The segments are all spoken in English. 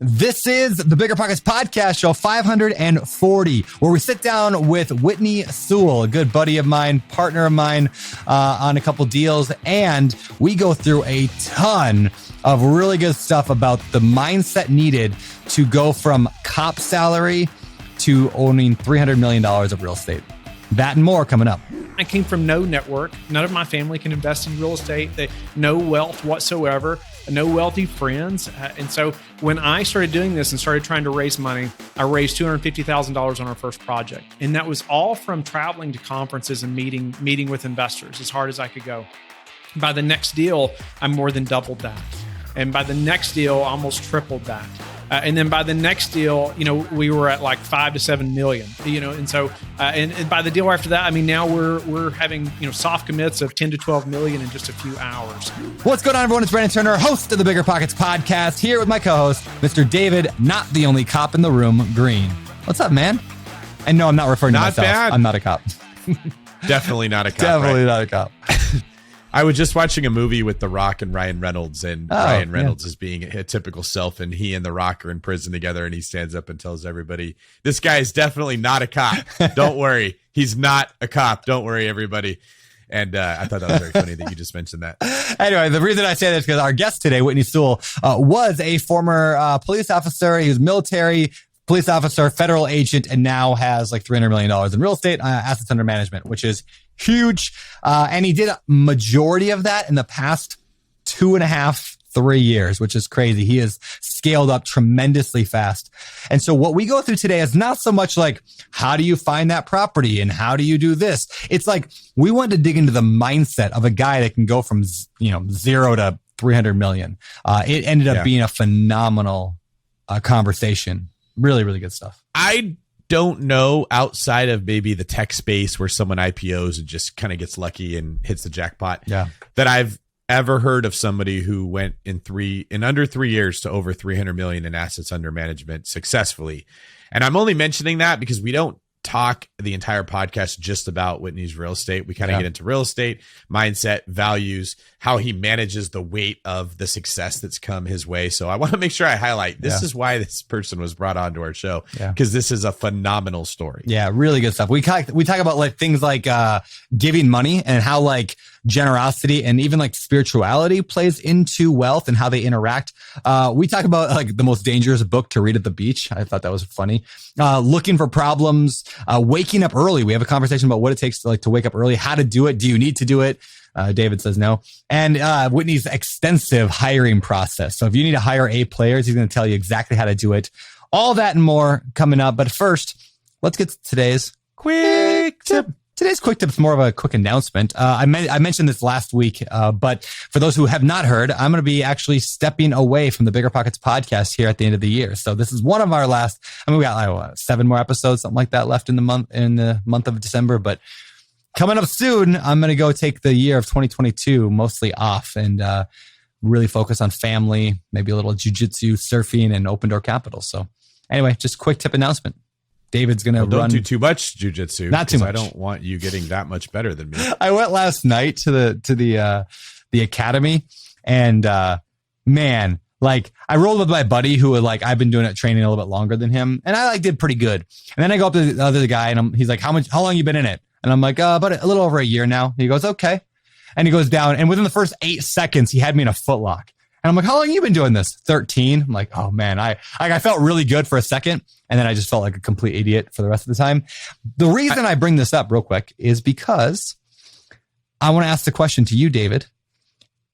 This is the BiggerPockets podcast, show 540, where we sit down with Whitney Sewell, a good buddy of mine, partner of mine, on a couple deals, and we go through a ton of really good stuff about the mindset needed to go from cop salary to owning $300 million of real estate. That and more coming up. I came from no network. None of my family can invest in real estate. No wealth whatsoever, no wealthy friends. And so when I started doing this and started trying to raise money, I raised $250,000 on our first project. And that was all from traveling to conferences and meeting with investors as hard as I could go. By the next deal, I more than doubled that. And by the next deal, I almost tripled that. And then by the next deal, we were at like 5 to 7 million, and so, and by the deal after that, now we're having, soft commits of 10 to 12 million in just a few hours. What's going on, everyone? It's Brandon Turner, host of the BiggerPockets podcast, here with my co-host, Mr. David, not the only cop in the room, Green. What's up, man? And no, I'm not referring to myself. Bad. I'm not a cop. Definitely not a cop. Definitely not a cop. I was just watching a movie with The Rock and Ryan Reynolds, and Ryan Reynolds is being a typical self, and he and The Rock are in prison together, and he stands up and tells everybody, this guy is definitely not a cop. Don't worry. He's not a cop. Don't worry, everybody. And I thought that was very funny that you just mentioned that. Anyway, the reason I say that is because our guest today, Whitney Sewell, was a former police officer. He was military police officer, federal agent, and now has like $300 million in real estate assets under management, which is huge. And he did a majority of that in the past 2.5-3 years, which is crazy. He has scaled up tremendously fast. And so what we go through today is not so much like, how do you find that property and how do you do this? It's like, we want to dig into the mindset of a guy that can go from, 0 to 300 million. It ended up being a phenomenal conversation. Really, really good stuff. I don't know, outside of maybe the tech space where someone IPOs and just kind of gets lucky and hits the jackpot, that I've ever heard of somebody who went in under 3 years to over 300 million in assets under management successfully. And I'm only mentioning that because we don't talk the entire podcast just about Whitney's real estate. We kind of get into real estate, mindset, values, how he manages the weight of the success that's come his way. So I want to make sure I highlight this is why this person was brought onto our show, because this is a phenomenal story. Yeah, really good stuff. We talk about like things like giving money and how like generosity and even like spirituality plays into wealth and how they interact. We talk about like the most dangerous book to read at the beach. I thought that was funny. Looking for problems, waking up early. We have a conversation about what it takes to wake up early, how to do it. Do you need to do it? David says no. And Whitney's extensive hiring process. So if you need to hire A players, he's going to tell you exactly how to do it. All that and more coming up. But first, let's get to today's quick tip. Today's quick tip is more of a quick announcement. I mentioned this last week, but for those who have not heard, I'm going to be actually stepping away from the BiggerPockets podcast here at the end of the year. So this is one of our last. We got 7 more episodes, something like that, left in the month of December. But coming up soon, I'm going to go take the year of 2022 mostly off and really focus on family, maybe a little jiu-jitsu, surfing, and open door capital. So anyway, just quick tip announcement. David's going to run. Don't do too much jiu-jitsu. Not too much. I don't want you getting that much better than me. I went last night to the academy, and man, like I rolled with my buddy who like I've been doing it training a little bit longer than him, and I like did pretty good. And then I go up to the other guy, and he's like, "How long you been in it?" And I'm like, "About a little over a year now." He goes, "Okay," and he goes down, and within the first 8 seconds, he had me in a footlock. And I'm like, "How long have you been doing this?" 13. I'm like, "Oh man," I felt really good for a second. And then I just felt like a complete idiot for the rest of the time. The reason I bring this up real quick is because I want to ask the question to you, David,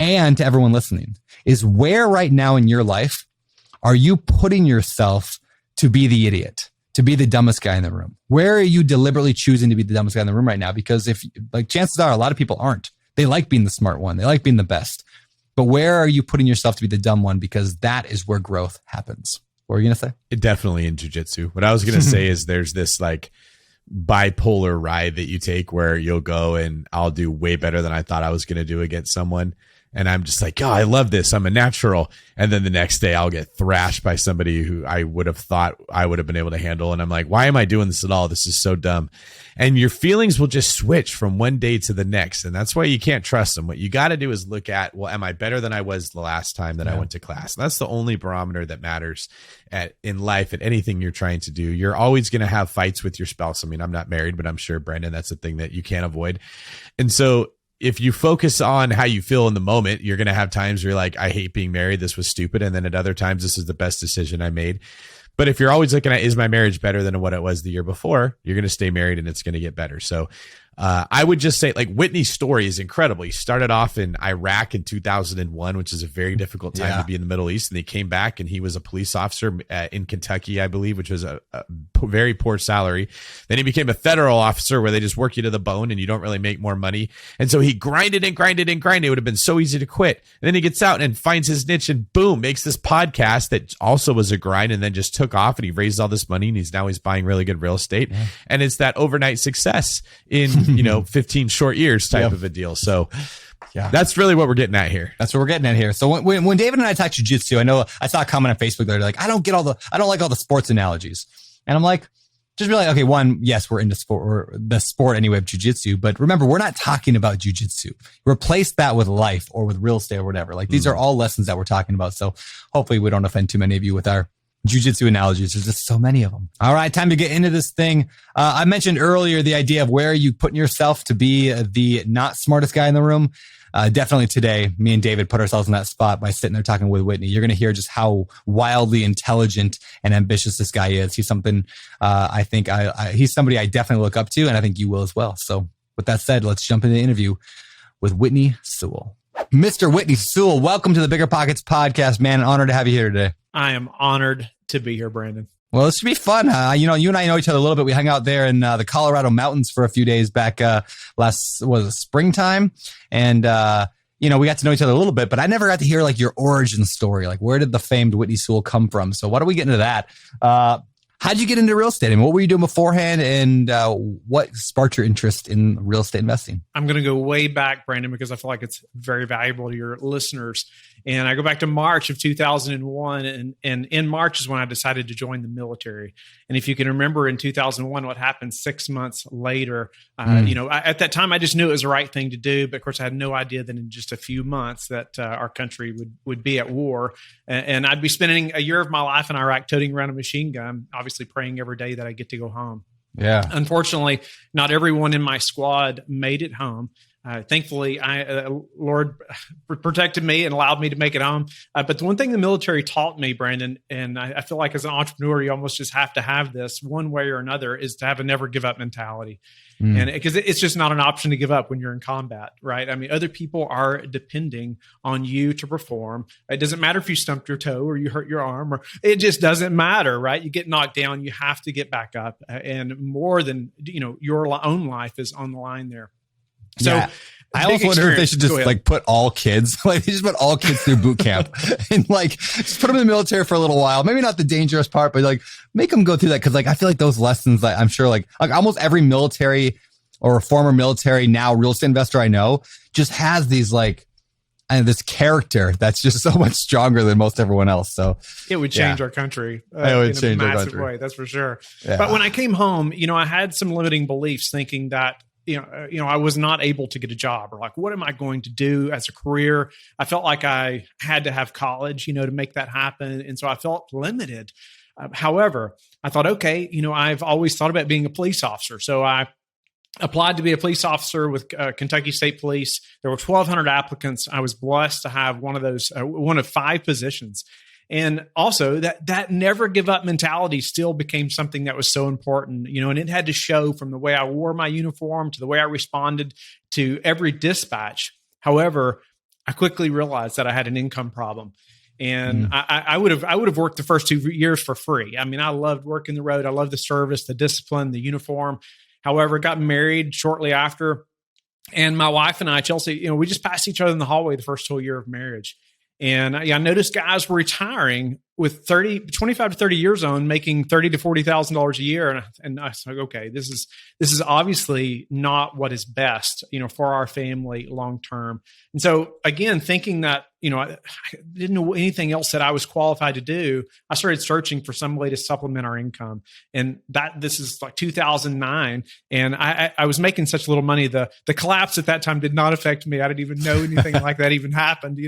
and to everyone listening, is where right now in your life are you putting yourself to be the idiot, to be the dumbest guy in the room? Where are you deliberately choosing to be the dumbest guy in the room right now? Because chances are a lot of people aren't. They like being the smart one. They like being the best. But where are you putting yourself to be the dumb one? Because that is where growth happens. What were you going to say? Definitely in jiu-jitsu. What I was going to say is there's this like bipolar ride that you take where you'll go and I'll do way better than I thought I was going to do against someone. And I'm just like, oh, I love this. I'm a natural. And then the next day I'll get thrashed by somebody who I would have thought I would have been able to handle. And I'm like, why am I doing this at all? This is so dumb. And your feelings will just switch from one day to the next. And that's why you can't trust them. What you got to do is look at, well, am I better than I was the last time that I went to class? And that's the only barometer that matters in life, at anything you're trying to do. You're always going to have fights with your spouse. I mean, I'm not married, but I'm sure, Brandon, that's a thing that you can't avoid. And so if you focus on how you feel in the moment, you're going to have times where you're like, I hate being married. This was stupid. And then at other times, this is the best decision I made. But if you're always looking at, is my marriage better than what it was the year before? You're going to stay married and it's going to get better. So I would just say, like, Whitney's story is incredible. He started off in Iraq in 2001, which is a very difficult time to be in the Middle East. And he came back and he was a police officer in Kentucky, I believe, which was a very poor salary. Then he became a federal officer where they just work you to the bone and you don't really make more money. And so he grinded and grinded and grinded. It would have been so easy to quit. And then he gets out and finds his niche and boom, makes this podcast that also was a grind and then just took off, and he raised all this money and he's buying really good real estate. Yeah. And it's that overnight success in 15 short years type of a deal. So that's really what we're getting at here. That's what we're getting at here. So when David and I talk jiu-jitsu, I know I saw a comment on Facebook there, like, I don't like all the sports analogies. And I'm like, just be like, okay, one, yes, we're into sport, or the sport anyway of jiu-jitsu, but remember, we're not talking about jiu-jitsu. Replace that with life or with real estate or whatever. Like, these are all lessons that we're talking about. So hopefully we don't offend too many of you with our jiu-jitsu analogies. There's just so many of them. All right, time to get into this thing. I mentioned earlier the idea of where you putting yourself to be the not smartest guy in the room. Definitely today, me and David put ourselves in that spot by sitting there talking with Whitney. You're going to hear just how wildly intelligent and ambitious this guy is. He's something I think he's somebody I definitely look up to, and I think you will as well. So with that said, let's jump into the interview with Whitney Sewell. Mr. Whitney Sewell, welcome to the BiggerPockets podcast, man. An honor to have you here today. I am honored to be here, Brandon. Well, this should be fun. You and I know each other a little bit. We hung out there in the Colorado mountains for a few days back springtime. And, we got to know each other a little bit, but I never got to hear like your origin story. Like, where did the famed Whitney Sewell come from? So why don't we get into that? How'd you get into real estate? I mean, what were you doing beforehand, and what sparked your interest in real estate investing? I'm going to go way back, Brandon, because I feel like it's very valuable to your listeners. And I go back to March of 2001, and in March is when I decided to join the military. And if you can remember in 2001, what happened 6 months later, at that time, I just knew it was the right thing to do. But of course, I had no idea that in just a few months that our country would be at war. And I'd be spending a year of my life in Iraq toting around a machine gun, obviously praying every day that I get to go home. Yeah. Unfortunately, not everyone in my squad made it home. Thankfully, Lord protected me and allowed me to make it home. But the one thing the military taught me, Brandon, and I feel like as an entrepreneur, you almost just have to have this one way or another, is to have a never give up mentality. And because it's just not an option to give up when you're in combat, right? I mean, other people are depending on you to perform. It doesn't matter if you stumped your toe or you hurt your arm, or it just doesn't matter, right? You get knocked down, you have to get back up, and more than, your own life is on the line there. So I also wonder if they should just put all kids, they just put all kids through boot camp and just put them in the military for a little while. Maybe not the dangerous part, but make them go through that. Cause I feel like those lessons, I'm sure like almost every military or former military, now real estate investor I know, just has these this character that's just so much stronger than most everyone else. So it would change our country in a massive way. That's for sure. Yeah. But when I came home, I had some limiting beliefs thinking that, I was not able to get a job, or what am I going to do as a career? I felt like I had to have college, to make that happen. And so I felt limited. However, I thought, okay, I've always thought about being a police officer. So I applied to be a police officer with Kentucky State Police. There were 1,200 applicants. I was blessed to have one of 5 positions. And also that never give up mentality still became something that was so important, and it had to show from the way I wore my uniform to the way I responded to every dispatch. However, I quickly realized that I had an income problem. And I would have worked the first 2 years for free. I mean, I loved working the road. I loved the service, the discipline, the uniform. However, got married shortly after. And my wife and I, Chelsea, we just passed each other in the hallway the first whole year of marriage. And I noticed guys were retiring with 25 to 30 years on, making $30,000 to $40,000 a year. And I was like, okay, this is obviously not what is best, for our family long-term. And so again, thinking that, I didn't know anything else that I was qualified to do, I started searching for some way to supplement our income. And this is like 2009. And I was making such little money. The collapse at that time did not affect me. I didn't even know anything like that even happened,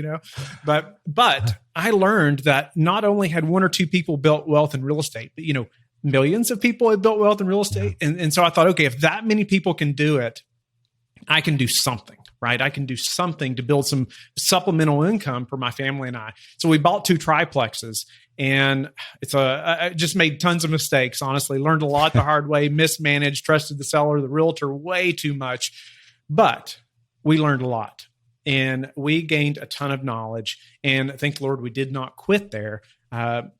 but I learned that not only had one or two people built wealth in real estate, but, millions of people had built wealth in real estate. And so I thought, okay, if that many people can do it, I can do something, right? I can do something to build some supplemental income for my family and I. So we bought 2 triplexes, and I just made tons of mistakes, honestly. Learned a lot the hard way, mismanaged, trusted the seller, the realtor way too much. But we learned a lot, and we gained a ton of knowledge. And thank the Lord, we did not quit there.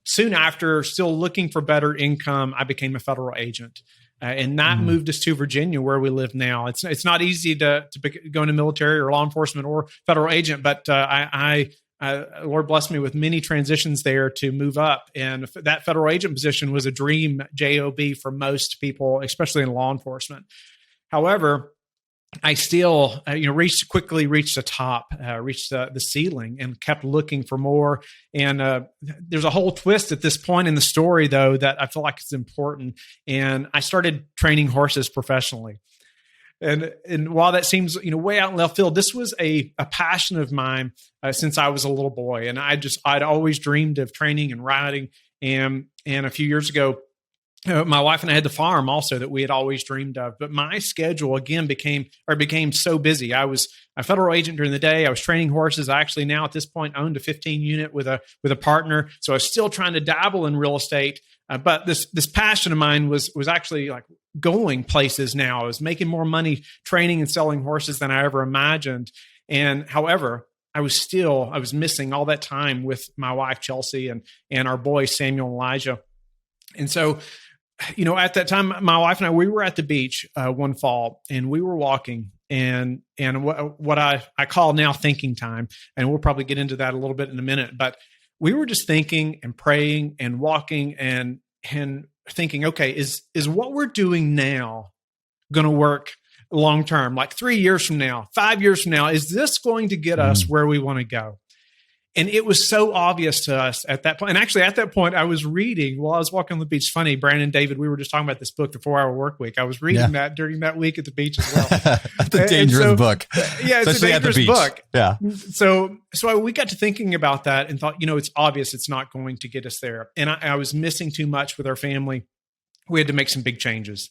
Soon after, still looking for better income, I became a federal agent. And that moved us to Virginia, where we live now. It's not easy to go into military or law enforcement or federal agent, but Lord blessed me with many transitions there to move up. And that federal agent position was a dream job for most people, especially in law enforcement. However, I still, quickly reached the top, reached the ceiling, and kept looking for more. And there's a whole twist at this point in the story, though, that I feel like is important. And I started training horses professionally. And while that seems, way out in left field, this was a passion of mine since I was a little boy. And I'd always dreamed of training and riding. And a few years ago, my wife and I had the farm also that we had always dreamed of, but my schedule again became so busy. I was a federal agent during the day. I was training horses. I actually now at this point owned a 15 unit with a partner. So I was still trying to dabble in real estate. But this passion of mine was actually like going places now. I was making more money training and selling horses than I ever imagined. And however, I was missing all that time with my wife, Chelsea, and our boys, Samuel and Elijah. And so, at that time, my wife and I, we were at the beach one fall, and we were walking, and what I call now thinking time, and we'll probably get into that a little bit in a minute, but we were just thinking and praying and walking and thinking, okay, is what we're doing now going to work long term? Like 3 years from now, 5 years from now, is this going to get us where we want to go? And it was so obvious to us at that point. And actually, at that point, I was reading while I was walking on the beach. Funny, Brandon, David, we were just talking about this book, The 4 Hour Work Week. I was reading that during that week at the beach as well. It's a dangerous book. Yeah, it's especially a dangerous book. Yeah. So we got to thinking about that and thought, it's obvious it's not going to get us there. And I was missing too much with our family. We had to make some big changes.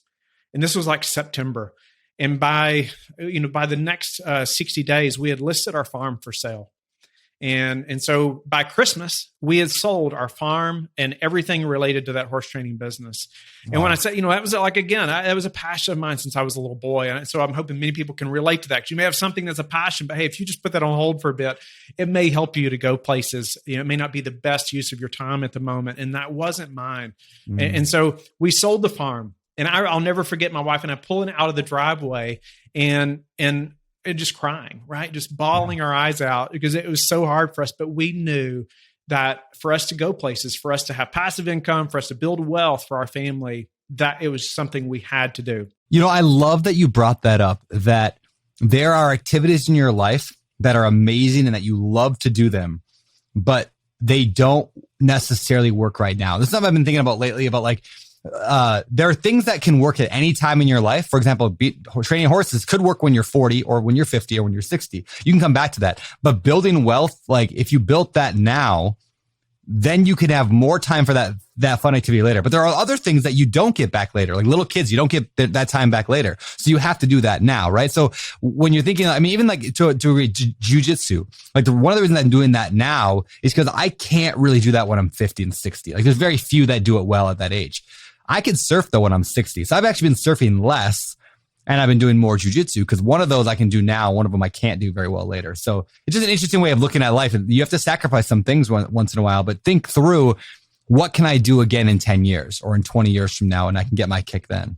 And this was like September. And by the next 60 days, we had listed our farm for sale. And so by Christmas, we had sold our farm and everything related to that horse training business. Wow. And when I said, that was like, again, that was a passion of mine since I was a little boy. And so I'm hoping many people can relate to that. 'Cause you may have something that's a passion, but hey, if you just put that on hold for a bit, it may help you to go places. It may not be the best use of your time at the moment. And that wasn't mine. And so we sold the farm. And I'll never forget my wife and I pulling out of the driveway and just crying, right? Just bawling our eyes out because it was so hard for us. But we knew that for us to go places, for us to have passive income, for us to build wealth for our family, that it was something we had to do. I love that you brought that up, that there are activities in your life that are amazing and that you love to do them, but they don't necessarily work right now. This is something I've been thinking about lately about like, there are things that can work at any time in your life. For example, training horses could work when you're 40 or when you're 50 or when you're 60. You can come back to that. But building wealth, like if you built that now, then you could have more time for that fun activity later. But there are other things that you don't get back later. Like little kids, you don't get that time back later. So you have to do that now, right? So when you're thinking, even like to jujitsu, like one of the reasons I'm doing that now is because I can't really do that when I'm 50 and 60. Like there's very few that do it well at that age. I could surf though when I'm 60. So I've actually been surfing less and I've been doing more jujitsu because one of those I can do now. One of them I can't do very well later. So it's just an interesting way of looking at life. And you have to sacrifice some things once in a while, but think through what can I do again in 10 years or in 20 years from now and I can get my kick then.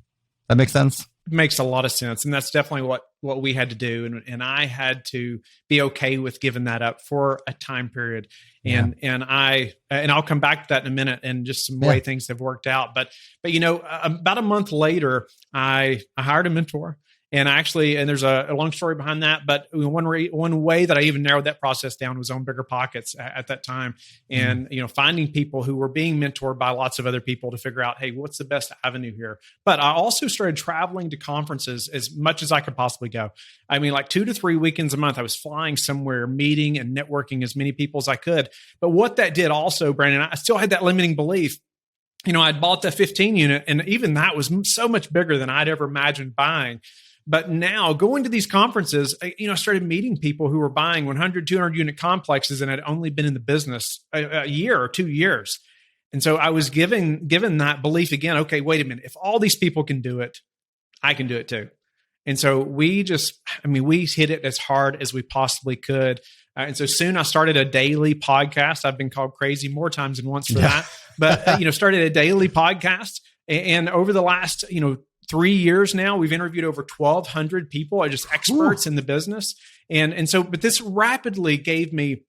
That makes sense? makes a lot of sense. And that's definitely what we had to do. And I had to be okay with giving that up for a time period. And I'll come back to that in a minute and just some way things have worked out. But about a month later, I hired a mentor. And there's a long story behind that, but one way that I even narrowed that process down was on BiggerPockets at that time. And, finding people who were being mentored by lots of other people to figure out, hey, what's the best avenue here? But I also started traveling to conferences as much as I could possibly go. I mean, like 2 to 3 weekends a month, I was flying somewhere, meeting and networking as many people as I could. But what that did also, Brandon, I still had that limiting belief. I'd bought the 15 unit, and even that was so much bigger than I'd ever imagined buying. But now going to these conferences, I started meeting people who were buying 100, 200 unit complexes and had only been in the business a year or 2 years. And so I was given that belief again, okay, wait a minute. If all these people can do it, I can do it too. And so we hit it as hard as we possibly could. And so soon I started a daily podcast. I've been called crazy more times than once for that, but started a daily podcast. And over the last, 3 years now, we've interviewed over 1,200 people, just experts in the business. But this rapidly gave me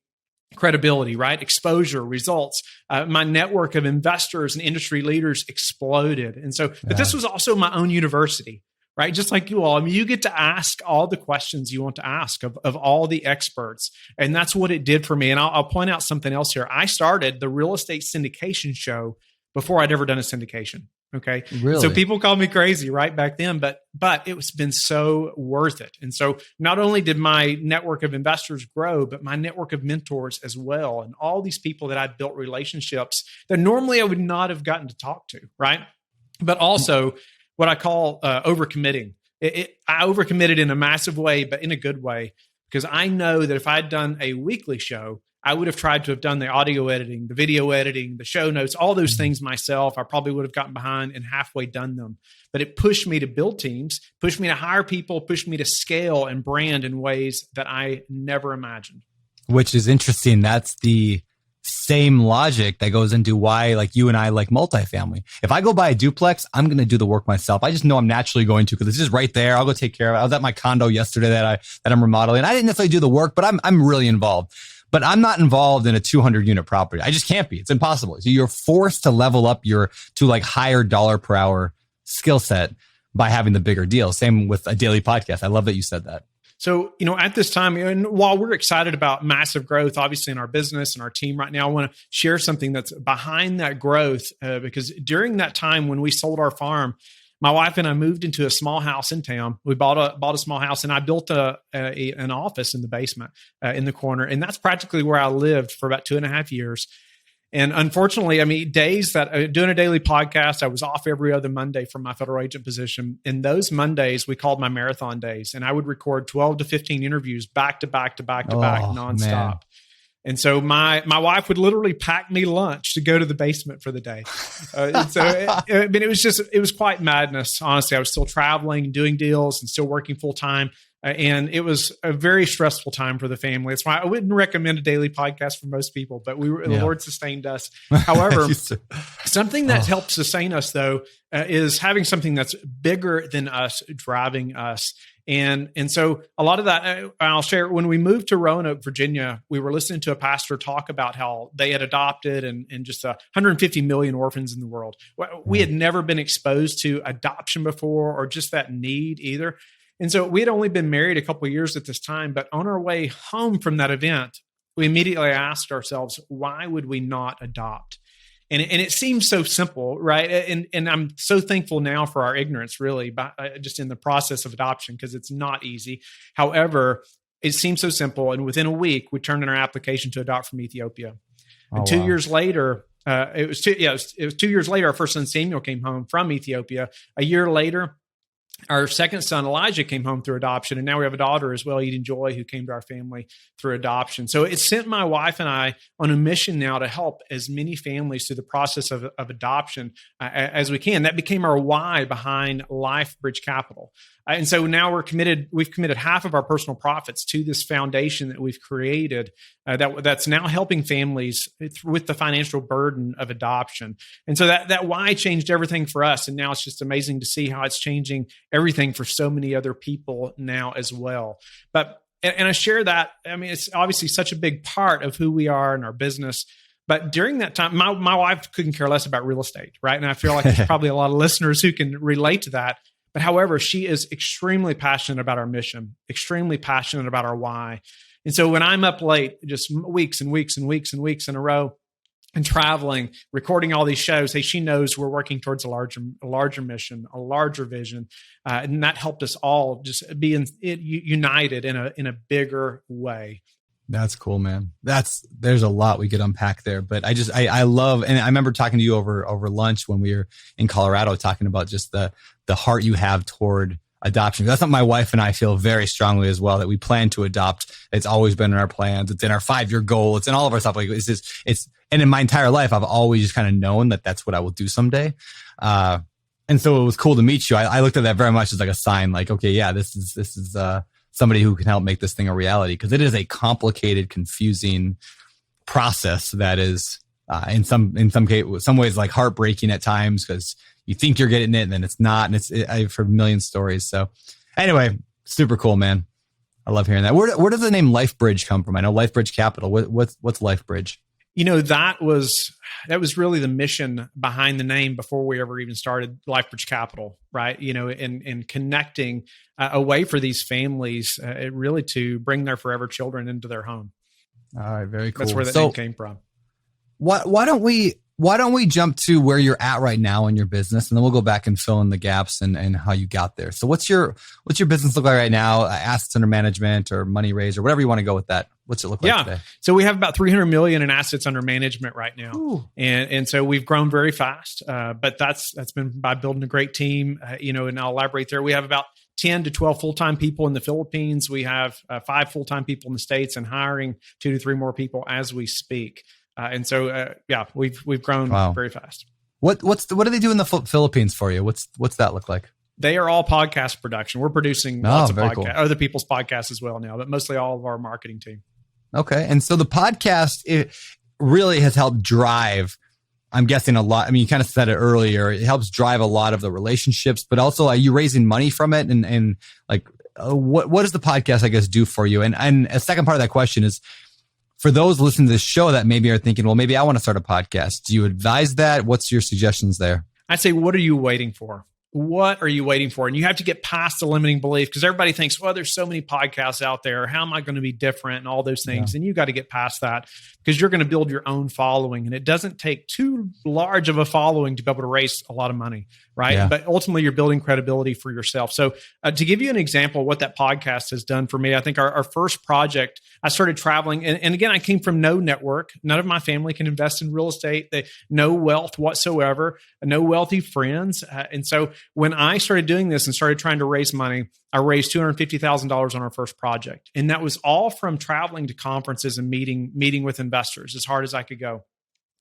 credibility, right? Exposure, results. My network of investors and industry leaders exploded. But this was also my own university, right? Just like you all. I mean, you get to ask all the questions you want to ask of all the experts. And that's what it did for me. And I'll point out something else here. I started the real estate syndication show before I'd ever done a syndication. Okay. Really? So people called me crazy right back then, but it's been so worth it. And so not only did my network of investors grow, but my network of mentors as well. And all these people that I built relationships that normally I would not have gotten to talk to. Right. But also what I call overcommitting. I overcommitted in a massive way, but in a good way, because I know that if I'd done a weekly show, I would have tried to have done the audio editing, the video editing, the show notes, all those things myself. I probably would have gotten behind and halfway done them. But it pushed me to build teams, pushed me to hire people, pushed me to scale and brand in ways that I never imagined. Which is interesting. That's the same logic that goes into why like you and I like multifamily. If I go buy a duplex, I'm going to do the work myself. I just know I'm naturally going to, because it's just right there. I'll go take care of it. I was at my condo yesterday that I'm remodeling. I didn't necessarily do the work, but I'm really involved. But I'm not involved in a 200 unit property. I just can't be. It's impossible. So you're forced to level up to like higher dollar per hour skill set by having the bigger deal. Same with a daily podcast. I love that you said that. So, at this time, and while we're excited about massive growth, obviously in our business and our team right now, I want to share something that's behind that growth, because during that time when we sold our farm, my wife and I moved into a small house in town. We bought a small house, and I built an office in the basement in the corner. And that's practically where I lived for about 2.5 years. And unfortunately, days that doing a daily podcast, I was off every other Monday from my federal agent position. And those Mondays we called my marathon days, and I would record 12 to 15 interviews back to back nonstop. Man. And so my wife would literally pack me lunch to go to the basement for the day. It was quite madness. Honestly, I was still traveling, doing deals, and still working full time. And it was a very stressful time for the family. That's why I wouldn't recommend a daily podcast for most people, but the Lord sustained us. However, something that helps sustain us though, is having something that's bigger than us driving us. And so a lot of that, I'll share, when we moved to Roanoke, Virginia, we were listening to a pastor talk about how they had adopted and just 150 million orphans in the world. We had never been exposed to adoption before, or just that need either. And so we had only been married a couple of years at this time, but on our way home from that event, we immediately asked ourselves, why would we not adopt? And it seems so simple, right? And I'm so thankful now for our ignorance, really, just in the process of adoption, because it's not easy. However, it seems so simple. And within a week, we turned in our application to adopt from Ethiopia. And 2 years later, it was 2 years later, our first son Samuel came home from Ethiopia. A year later, our second son, Elijah, came home through adoption. And now we have a daughter as well, Eden Joy, who came to our family through adoption. So it sent my wife and I on a mission now to help as many families through the process of adoption as we can. That became our why behind Life Bridge Capital. And so now we've committed half of our personal profits to this foundation that we've created that's now helping families with the financial burden of adoption. And so that why changed everything for us. And now it's just amazing to see how it's changing everything for so many other people now as well. And I share that. I mean, it's obviously such a big part of who we are in our business. But during that time, my wife couldn't care less about real estate, right? And I feel like there's probably a lot of listeners who can relate to that. But however, she is extremely passionate about our mission, extremely passionate about our why. And so when I'm up late, just weeks and weeks and weeks and weeks in a row and traveling, recording all these shows, hey, she knows we're working towards a larger mission, a larger vision. And that helped us all just be united in a bigger way. That's cool, man. There's a lot we could unpack there, but I love, and I remember talking to you over lunch when we were in Colorado, talking about just the heart you have toward adoption. That's something my wife and I feel very strongly as well, that we plan to adopt. It's always been in our plans. It's in our 5-year goal. It's in all of our stuff. Like and in my entire life, I've always just kind of known that that's what I will do someday. And so it was cool to meet you. I looked at that very much as like a sign, like, okay, yeah, this is somebody who can help make this thing a reality. Cause it is a complicated, confusing process that is, in some ways like heartbreaking at times, because you think you're getting it and then it's not. And I've heard a million stories. So anyway, super cool, man. I love hearing that. Where does the name LifeBridge come from? I know LifeBridge Capital. What's LifeBridge? That was really the mission behind the name before we ever even started LifeBridge Capital, right? And connecting a way for these families really to bring their forever children into their home. All right, very cool. That's where the name came from. Why don't we jump to where you're at right now in your business, and then we'll go back and fill in the gaps and how you got there. So what's your business look like right now? Assets under management or money raised or whatever you want to go with that. What's it look like today? So we have about 300 million in assets under management right now. Ooh. And so we've grown very fast. But that's been by building a great team, and I'll elaborate there. We have about 10 to 12 full-time people in the Philippines. We have 5 full-time people in the States and hiring 2 to 3 more people as we speak. And so, we've grown very fast. What do they do in the Philippines for you? What's that look like? They are all podcast production. We're producing lots of podcasts, cool. Other people's podcasts as well now, but mostly all of our marketing team. Okay. And so the podcast, it really has helped drive, I'm guessing a lot. I mean, you kind of said it earlier. It helps drive a lot of the relationships, but also are you raising money from it? And like, what does the podcast, I guess, do for you? And a second part of that question is, for those listening to this show that maybe are thinking, well, maybe I want to start a podcast. Do you advise that? What's your suggestions there? I'd say, what are you waiting for? What are you waiting for? And you have to get past the limiting belief, because everybody thinks, well, there's so many podcasts out there. How am I going to be different and all those things? Yeah. And you got to get past that, because you're going to build your own following. And it doesn't take too large of a following to be able to raise a lot of money, right? Yeah. But ultimately, you're building credibility for yourself. So to give you an example of what that podcast has done for me, I think our first project, I started traveling. And again, I came from no network. None of my family can invest in real estate. No wealth whatsoever, no wealthy friends. And so when I started doing this and started trying to raise money, I raised $250,000 on our first project. And that was all from traveling to conferences and meeting with investors as hard as I could go.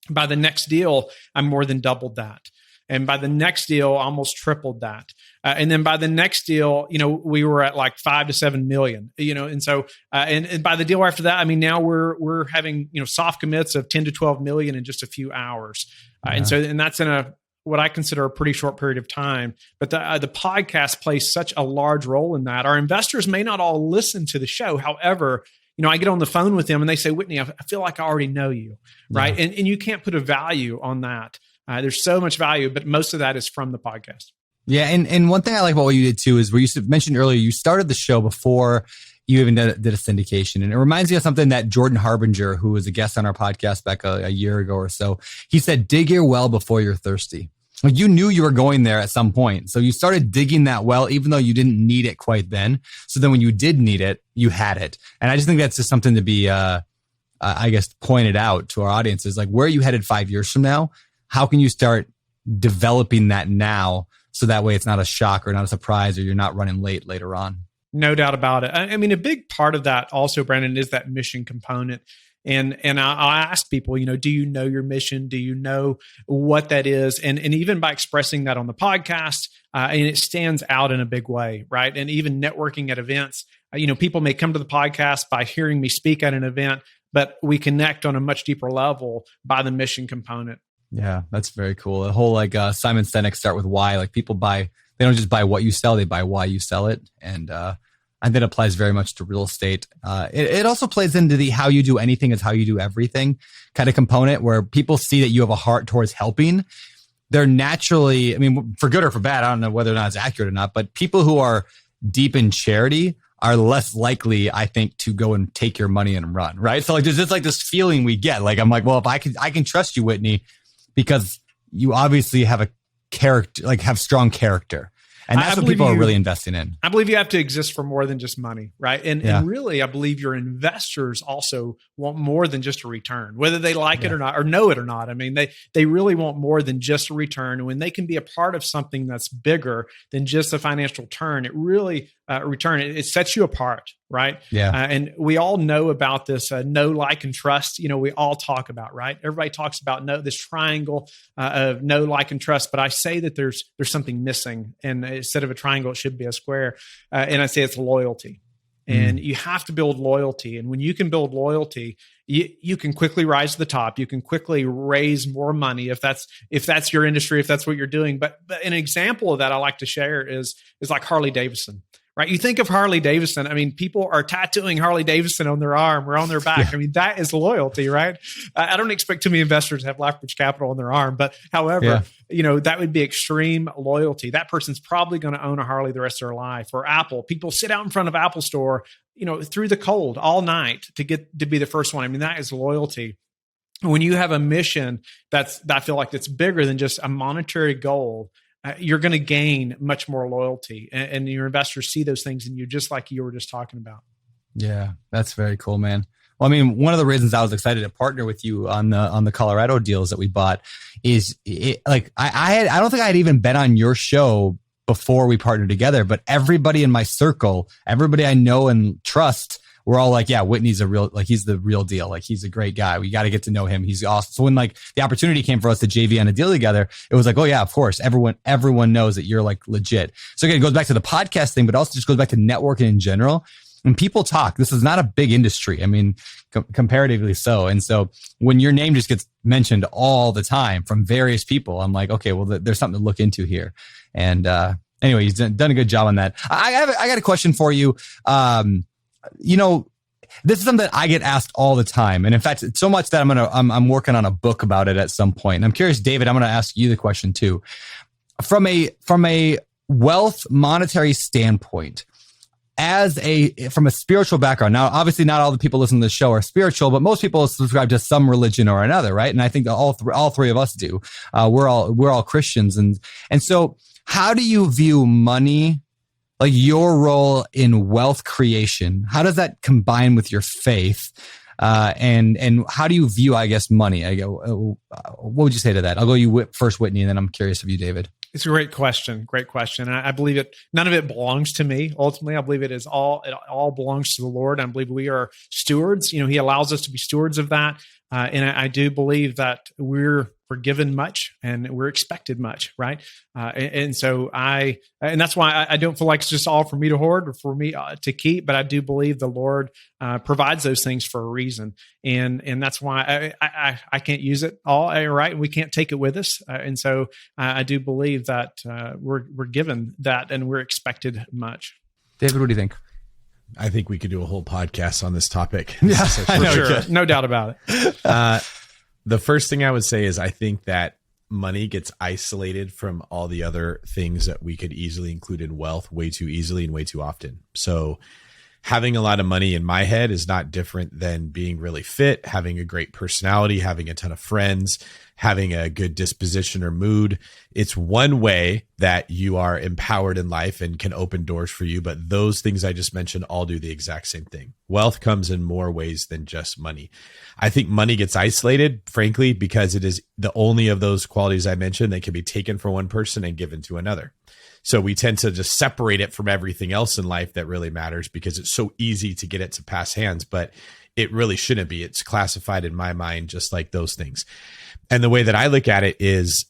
By the next deal, I more than doubled that. And by the next deal, almost tripled that. And then by the next deal, we were at like 5 to 7 million, and so, and by the deal after that, I mean, now we're having, soft commits of 10 to 12 million in just a few hours. And that's in what I consider a pretty short period of time. But the podcast plays such a large role in that. Our investors may not all listen to the show. However, I get on the phone with them and they say, Whitney, I feel like I already know you, right? Yeah. And you can't put a value on that. There's so much value, but most of that is from the podcast. Yeah. And one thing I like about what you did too is where you mentioned earlier, you started the show before you even did a syndication. And it reminds me of something that Jordan Harbinger, who was a guest on our podcast back a year ago or so, he said, dig your well before you're thirsty. Like, you knew you were going there at some point. So you started digging that well, even though you didn't need it quite then. So then when you did need it, you had it. And I just think that's just something to be, I guess, pointed out to our audiences. Like, where are you headed 5 years from now? How can you start developing that now? So that way it's not a shock or not a surprise, or you're not running late later on. No doubt about it. I mean, a big part of that also, Brandon, is that mission component. And I'll ask people, do you know your mission? Do you know what that is? And even by expressing that on the podcast, and it stands out in a big way, right? And even networking at events, people may come to the podcast by hearing me speak at an event, but we connect on a much deeper level by the mission component. Yeah, that's very cool. The whole Simon Sinek start with why, like, people buy They don't just buy what you sell, they buy why you sell it. And that applies very much to real estate. It also plays into the how you do anything is how you do everything kind of component, where people see that you have a heart towards helping. They're naturally, I mean, for good or for bad, I don't know whether or not it's accurate or not, but people who are deep in charity are less likely, I think, to go and take your money and run, right? So like, there's just like this feeling we get. Like, I'm like, well, if I can trust you, Whitney, because you obviously have a character, like have strong character. And that's what people are really investing in. I believe you have to exist for more than just money, right? And really, I believe your investors also want more than just a return, whether they like it or not, or know it or not. I mean, they really want more than just a return. And when they can be a part of something that's bigger than just a financial return, it really it sets you apart, right? Yeah. And we all know about this know, like, and trust. We all talk about, right? Everybody talks about this triangle of know, like, and trust. But I say that there's something missing, and instead of a triangle, it should be a square. And I say it's loyalty. And you have to build loyalty. And when you can build loyalty, you can quickly rise to the top. You can quickly raise more money if that's your industry, if that's what you're doing. But an example of that I like to share is like Harley Davidson. Right. You think of Harley Davidson. I mean, people are tattooing Harley Davidson on their arm or on their back. Yeah. I mean, that is loyalty, right? I don't expect too many investors to have LifeBridge Capital on their arm, but however, that would be extreme loyalty. That person's probably going to own a Harley the rest of their life. Or Apple, people sit out in front of Apple Store, through the cold all night to get to be the first one. I mean, that is loyalty. When you have a mission I feel like it's bigger than just a monetary goal, you're going to gain much more loyalty, and your investors see those things in you, just like you were just talking about. Yeah, that's very cool, man. Well, I mean, one of the reasons I was excited to partner with you on the Colorado deals that we bought is I don't think I had even been on your show before we partnered together, but everybody in my circle, everybody I know and trust, we're all like, yeah, Whitney's he's the real deal. Like, he's a great guy. We got to get to know him. He's awesome. So when the opportunity came for us to JV on a deal together, it was like, oh yeah, of course. Everyone knows that you're like legit. So again, it goes back to the podcast thing, but also just goes back to networking in general. And people talk. This is not a big industry. I mean, comparatively so. And so when your name just gets mentioned all the time from various people, I'm like, okay, well, there's something to look into here. And anyway, he's done a good job on that. I got a question for you. This is something that I get asked all the time. And in fact, it's so much that I'm working on a book about it at some point. And I'm curious, David, I'm going to ask you the question too. From a wealth monetary standpoint, from a spiritual background. Now, obviously not all the people listening to the show are spiritual, but most people subscribe to some religion or another, right? And I think that all three of us do. We're all Christians. And so how do you view money, like your role in wealth creation? How does that combine with your faith? And how do you view, I guess, money? What would you say to that? I'll go you first, Whitney, and then I'm curious of you, David. It's a great question. Great question. And I believe none of it belongs to me. Ultimately, I believe it all belongs to the Lord. I believe we are stewards. He allows us to be stewards of that. And I do believe that we're given much and we're expected much, right? And that's why I don't feel like it's just all for me to hoard or for me to keep, but I do believe the Lord provides those things for a reason. And that's why I can't use it all, right? We can't take it with us. And so I do believe that we're given that and we're expected much. David, what do you think? I think we could do a whole podcast on this topic. Yeah, for sure. No doubt about it. The first thing I would say is I think that money gets isolated from all the other things that we could easily include in wealth way too easily and way too often. So having a lot of money in my head is not different than being really fit, having a great personality, having a ton of friends, having a good disposition or mood. It's one way that you are empowered in life and can open doors for you. But those things I just mentioned all do the exact same thing. Wealth comes in more ways than just money. I think money gets isolated, frankly, because it is the only of those qualities I mentioned that can be taken from one person and given to another. So we tend to just separate it from everything else in life that really matters because it's so easy to get it to pass hands, but it really shouldn't be. It's classified in my mind just like those things. And the way that I look at it is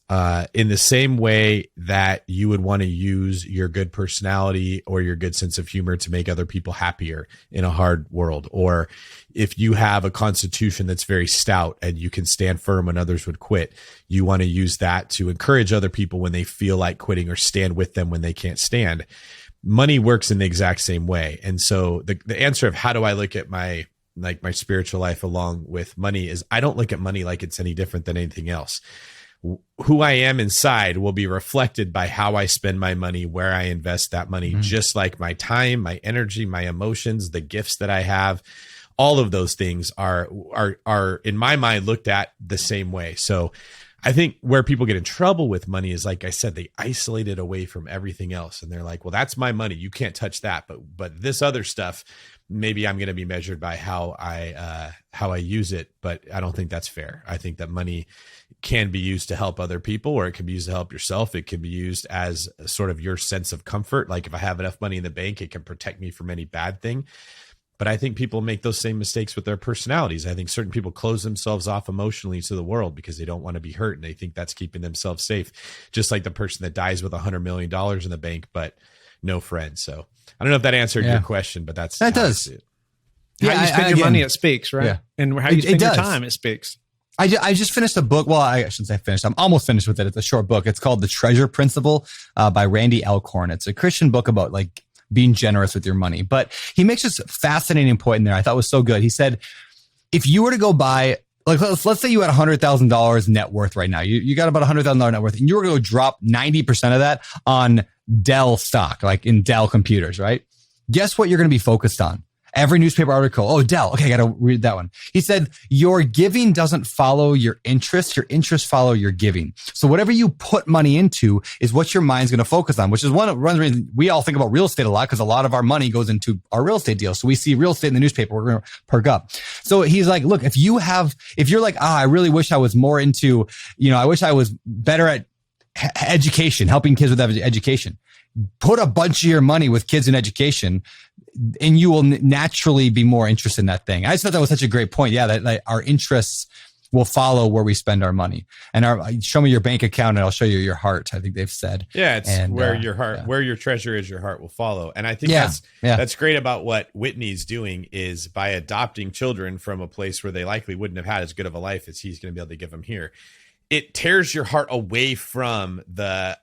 in the same way that you would want to use your good personality or your good sense of humor to make other people happier in a hard world. Or if you have a constitution that's very stout and you can stand firm when others would quit, you want to use that to encourage other people when they feel like quitting or stand with them when they can't stand. Money works in the exact same way. And so the answer of how do I look at my spiritual life along with money is I don't look at money like it's any different than anything else. Who I am inside will be reflected by how I spend my money, where I invest that money, just like my time, my energy, my emotions, the gifts that I have. All of those things are in my mind looked at the same way. So I think where people get in trouble with money is, like I said, they isolate it away from everything else. And they're like, well, that's my money. You can't touch that. But this other stuff, maybe I'm going to be measured by how I use it. But I don't think that's fair. I think that money can be used to help other people, or it can be used to help yourself. It can be used as sort of your sense of comfort. Like if I have enough money in the bank, it can protect me from any bad thing. But I think people make those same mistakes with their personalities. I think certain people close themselves off emotionally to the world because they don't want to be hurt, and they think that's keeping themselves safe. Just like the person that dies with $100 million in the bank, but no friends. So I don't know if that answered your question, but that does. How you spend your money, it speaks, right? Yeah. And how you spend your time, it speaks. I just finished a book. Well, I shouldn't say finished. I'm almost finished with it. It's a short book. It's called The Treasure Principle by Randy Alcorn. It's a Christian book about like being generous with your money. But he makes this fascinating point in there I thought was so good. He said, if you were to go buy, like, let's say you had $100,000 net worth right now. You got about $100,000 net worth, and you were going to drop 90% of that on Dell stock, like in Dell computers, right? Guess what you're going to be focused on? Every newspaper article. Oh, Dell. Okay, I got to read that one. He said, your giving doesn't follow your interests. Your interests follow your giving. So whatever you put money into is what your mind's going to focus on, which is one of the reasons we all think about real estate a lot, because a lot of our money goes into our real estate deals. So we see real estate in the newspaper, we're going to perk up. So he's like, look, if you're like, I really wish I was more into, I wish I was better at education, helping kids with education. Put a bunch of your money with kids in education, and you will naturally be more interested in that thing. I just thought that was such a great point. Yeah, that our interests will follow where we spend our money. And show me your bank account, and I'll show you your heart. I think they've said. Yeah, it's where your heart, where your treasure is, your heart will follow. And I think that's great about what Whitney's doing is by adopting children from a place where they likely wouldn't have had as good of a life as he's going to be able to give them here. It tears your heart away from the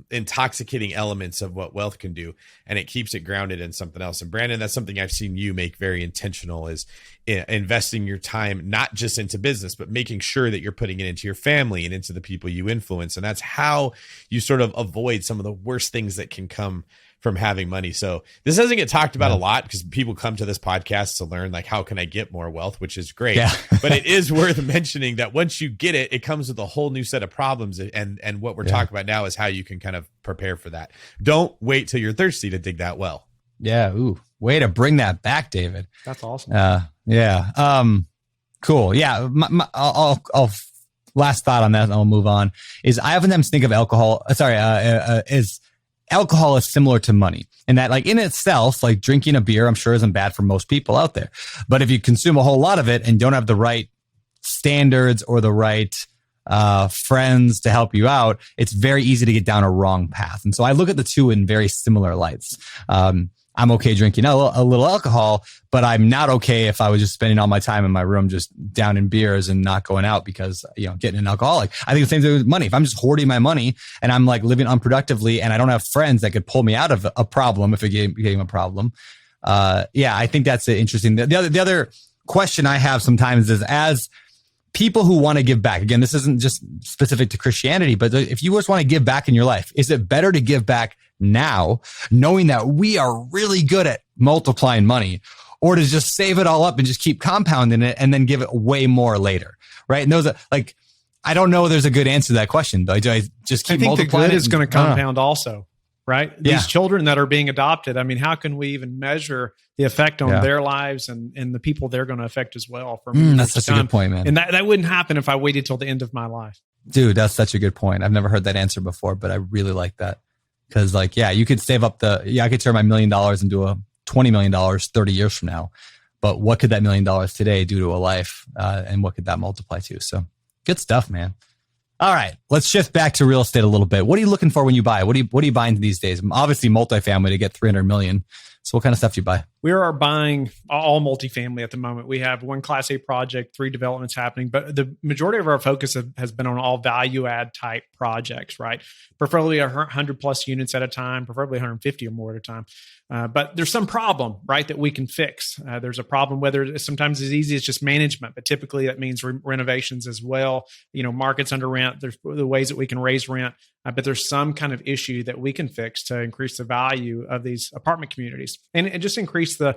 intoxicating elements of what wealth can do, and it keeps it grounded in something else. And Brandon, that's something I've seen you make very intentional, is investing your time, not just into business, but making sure that you're putting it into your family and into the people you influence. And that's how you sort of avoid some of the worst things that can come from having money. So this doesn't get talked about a lot because people come to this podcast to learn, like, how can I get more wealth, which is great. Yeah. But it is worth mentioning that once you get it, it comes with a whole new set of problems. And what we're talking about now is how you can kind of prepare for that. Don't wait till you're thirsty to dig that well. Yeah. Ooh, way to bring that back, David. That's awesome. Cool. Yeah. I'll last thought on that, and I'll move on, is I oftentimes think of alcohol. Alcohol is similar to money, and that, like, in itself, like drinking a beer, I'm sure isn't bad for most people out there. But if you consume a whole lot of it and don't have the right standards or the right friends to help you out, it's very easy to get down a wrong path. And so I look at the two in very similar lights. I'm okay drinking a little alcohol, but I'm not okay if I was just spending all my time in my room just down in beers and not going out because, getting an alcoholic. I think the same thing with money. If I'm just hoarding my money and I'm like living unproductively and I don't have friends that could pull me out of a problem if it became a problem. I think that's interesting. The other question I have sometimes is, as people who want to give back, again, this isn't just specific to Christianity, but if you just want to give back in your life, is it better to give back now, knowing that we are really good at multiplying money, or to just save it all up and just keep compounding it and then give it way more later? Right. And those are like, I don't know there's a good answer to that question, though. Do I just keep multiplying? I think the good is going to compound also, right? These children that are being adopted, I mean, how can we even measure the effect on their lives and the people they're going to affect as well? For me, that's such a good point, man. And that wouldn't happen if I waited till the end of my life. Dude, that's such a good point. I've never heard that answer before, but I really like that. Because, like, you could save up I could turn my $1 million into a $20 million 30 years from now. But what could that $1 million today do to a life? And what could that multiply to? So Good stuff, man. All right, let's shift back to real estate a little bit. What are you looking for when you buy? What are you buying these days? Obviously, multifamily to get 300 million. So what kind of stuff do you buy? We are buying all multifamily at the moment. We have one Class A project, 3 developments happening, but the majority of our focus has been on all value add type projects, right? Preferably 100 plus units at a time, preferably 150 or more at a time. But there's some problem, right, that we can fix. There's a problem, whether it's sometimes as easy as just management, but typically that means renovations as well. Markets under rent, there's the ways that we can raise rent, but there's some kind of issue that we can fix to increase the value of these apartment communities and just increase the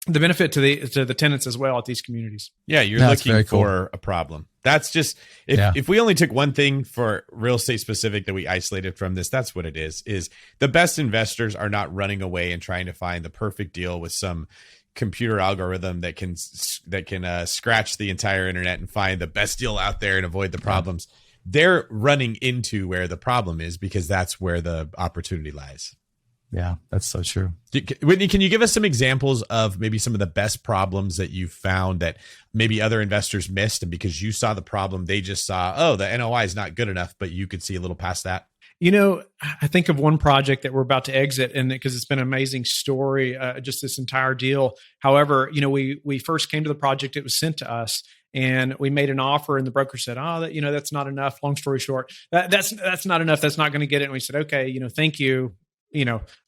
benefit to the tenants as well at these communities. Yeah, you're looking for a problem. That's just if we only took one thing for real estate specific that we isolated from this, that's what it is the best investors are not running away and trying to find the perfect deal with some computer algorithm that can scratch the entire internet and find the best deal out there and avoid the problems. They're running into where the problem is because that's where the opportunity lies. Yeah, that's so true. Whitney, can you give us some examples of maybe some of the best problems that you found that maybe other investors missed? And because you saw the problem, they just saw, oh, the NOI is not good enough, but you could see a little past that. I think of one project that we're about to exit, and because it's been an amazing story, just this entire deal. However, we first came to the project, it was sent to us, and we made an offer, and the broker said, "Oh, that's not enough." Long story short, that's not enough. That's not going to get it. And we said, "Okay, thank you."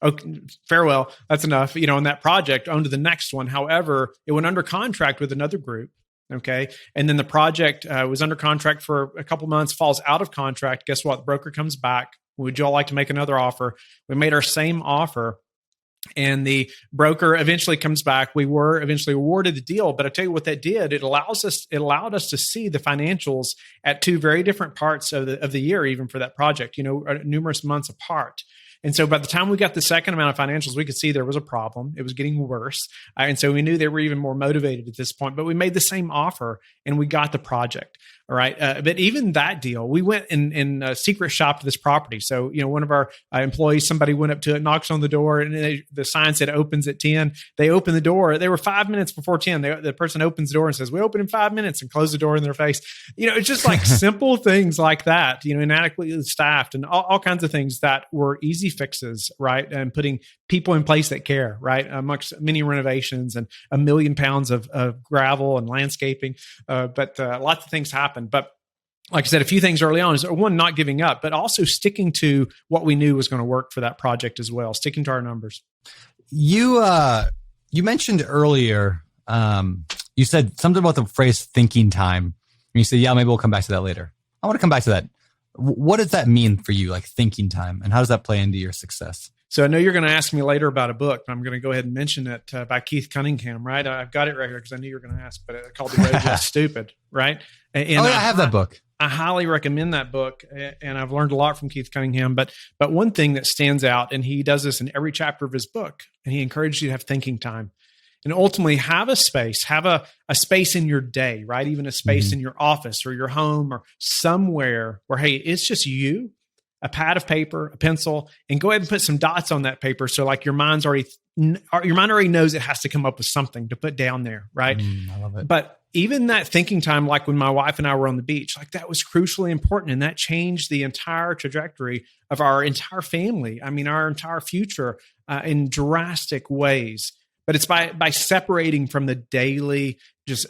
Okay, farewell. That's enough. On that project, on to the next one. However, it went under contract with another group. Okay. And then the project was under contract for a couple months, falls out of contract. Guess what? The broker comes back. Would you all like to make another offer? We made our same offer. And the broker eventually comes back. We were eventually awarded the deal, but I tell you what that did. It allowed us to see the financials at 2 very different parts of the year, even for that project, numerous months apart. And so by the time we got the second amount of financials, we could see there was a problem. It was getting worse. And so we knew they were even more motivated at this point, but we made the same offer and we got the project. All right. But even that deal, we went and secret shopped this property. So, one of our employees, somebody went up to it, knocks on the door, and the sign said opens at 10. They opened the door. They were 5 minutes before 10. The person opens the door and says, "We open in 5 minutes," and close the door in their face. It's just like simple things like that, inadequately staffed and all kinds of things that were easy fixes, right? And putting people in place that care, right? Amongst many renovations and 1 million pounds of gravel and landscaping. But lots of things happen. But like I said, a few things early on is one, not giving up, but also sticking to what we knew was going to work for that project as well, sticking to our numbers. You mentioned earlier, you said something about the phrase thinking time. And you said, yeah, maybe we'll come back to that later. I want to come back to that. What does that mean for you, like thinking time? And how does that play into your success? So I know you're going to ask me later about a book. I'm going to go ahead and mention it by Keith Cunningham, right? I've got it right here because I knew you were going to ask, but it's called The Road Less Stupid, right? And I have that book. I highly recommend that book, and I've learned a lot from Keith Cunningham. But one thing that stands out, and he does this in every chapter of his book, and he encourages you to have thinking time. And ultimately have a space in your day, right? Even a space in your office or your home or somewhere where, hey, it's just you, a pad of paper, a pencil, and go ahead and put some dots on that paper. So like your mind already knows it has to come up with something to put down there, right? I love it. But even that thinking time, like when my wife and I were on the beach, like that was crucially important. And that changed the entire trajectory of our entire family. I mean, our entire future in drastic ways. But it's by separating from the daily, just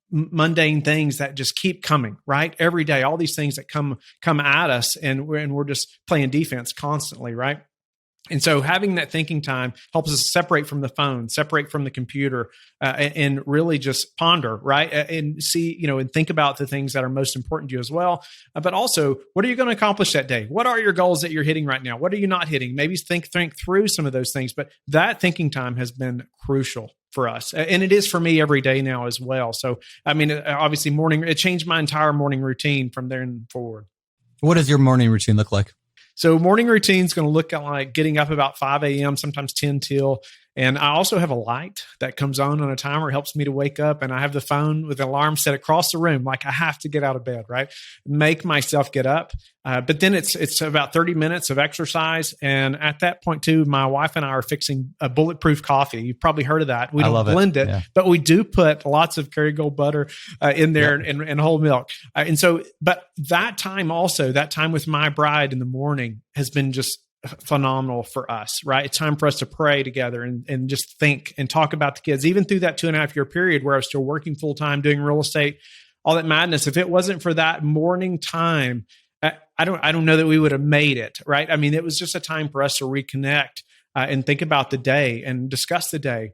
mundane things that just keep coming, right? Every day, all these things that come at us, and we're just playing defense constantly, right? And so having that thinking time helps us separate from the phone, separate from the computer, and really just ponder, right? And see, and think about the things that are most important to you as well. But also, what are you going to accomplish that day? What are your goals that you're hitting right now? What are you not hitting? Maybe think through some of those things. But that thinking time has been crucial for us. And it is for me every day now as well. So, I mean, obviously it changed my entire morning routine from then forward. What does your morning routine look like? So morning routine is going to look like getting up about 5 a.m., sometimes 10 till, And I also have a light that comes on a timer, helps me to wake up. And I have the phone with an alarm set across the room. Like I have to get out of bed, right? Make myself get up. But then it's about 30 minutes of exercise. And at that point too, my wife and I are fixing a bulletproof coffee. You've probably heard of that. We don't blend it, but we do put lots of Kerrygold butter in there and whole milk. And so, but that time with my bride in the morning has been just phenomenal for us, right? It's time for us to pray together and just think and talk about the kids, even through that 2.5 year period where I was still working full time, doing real estate, all that madness. If it wasn't for that morning time, I don't know that we would have made it, right? I mean, it was just a time for us to reconnect and think about the day and discuss the day.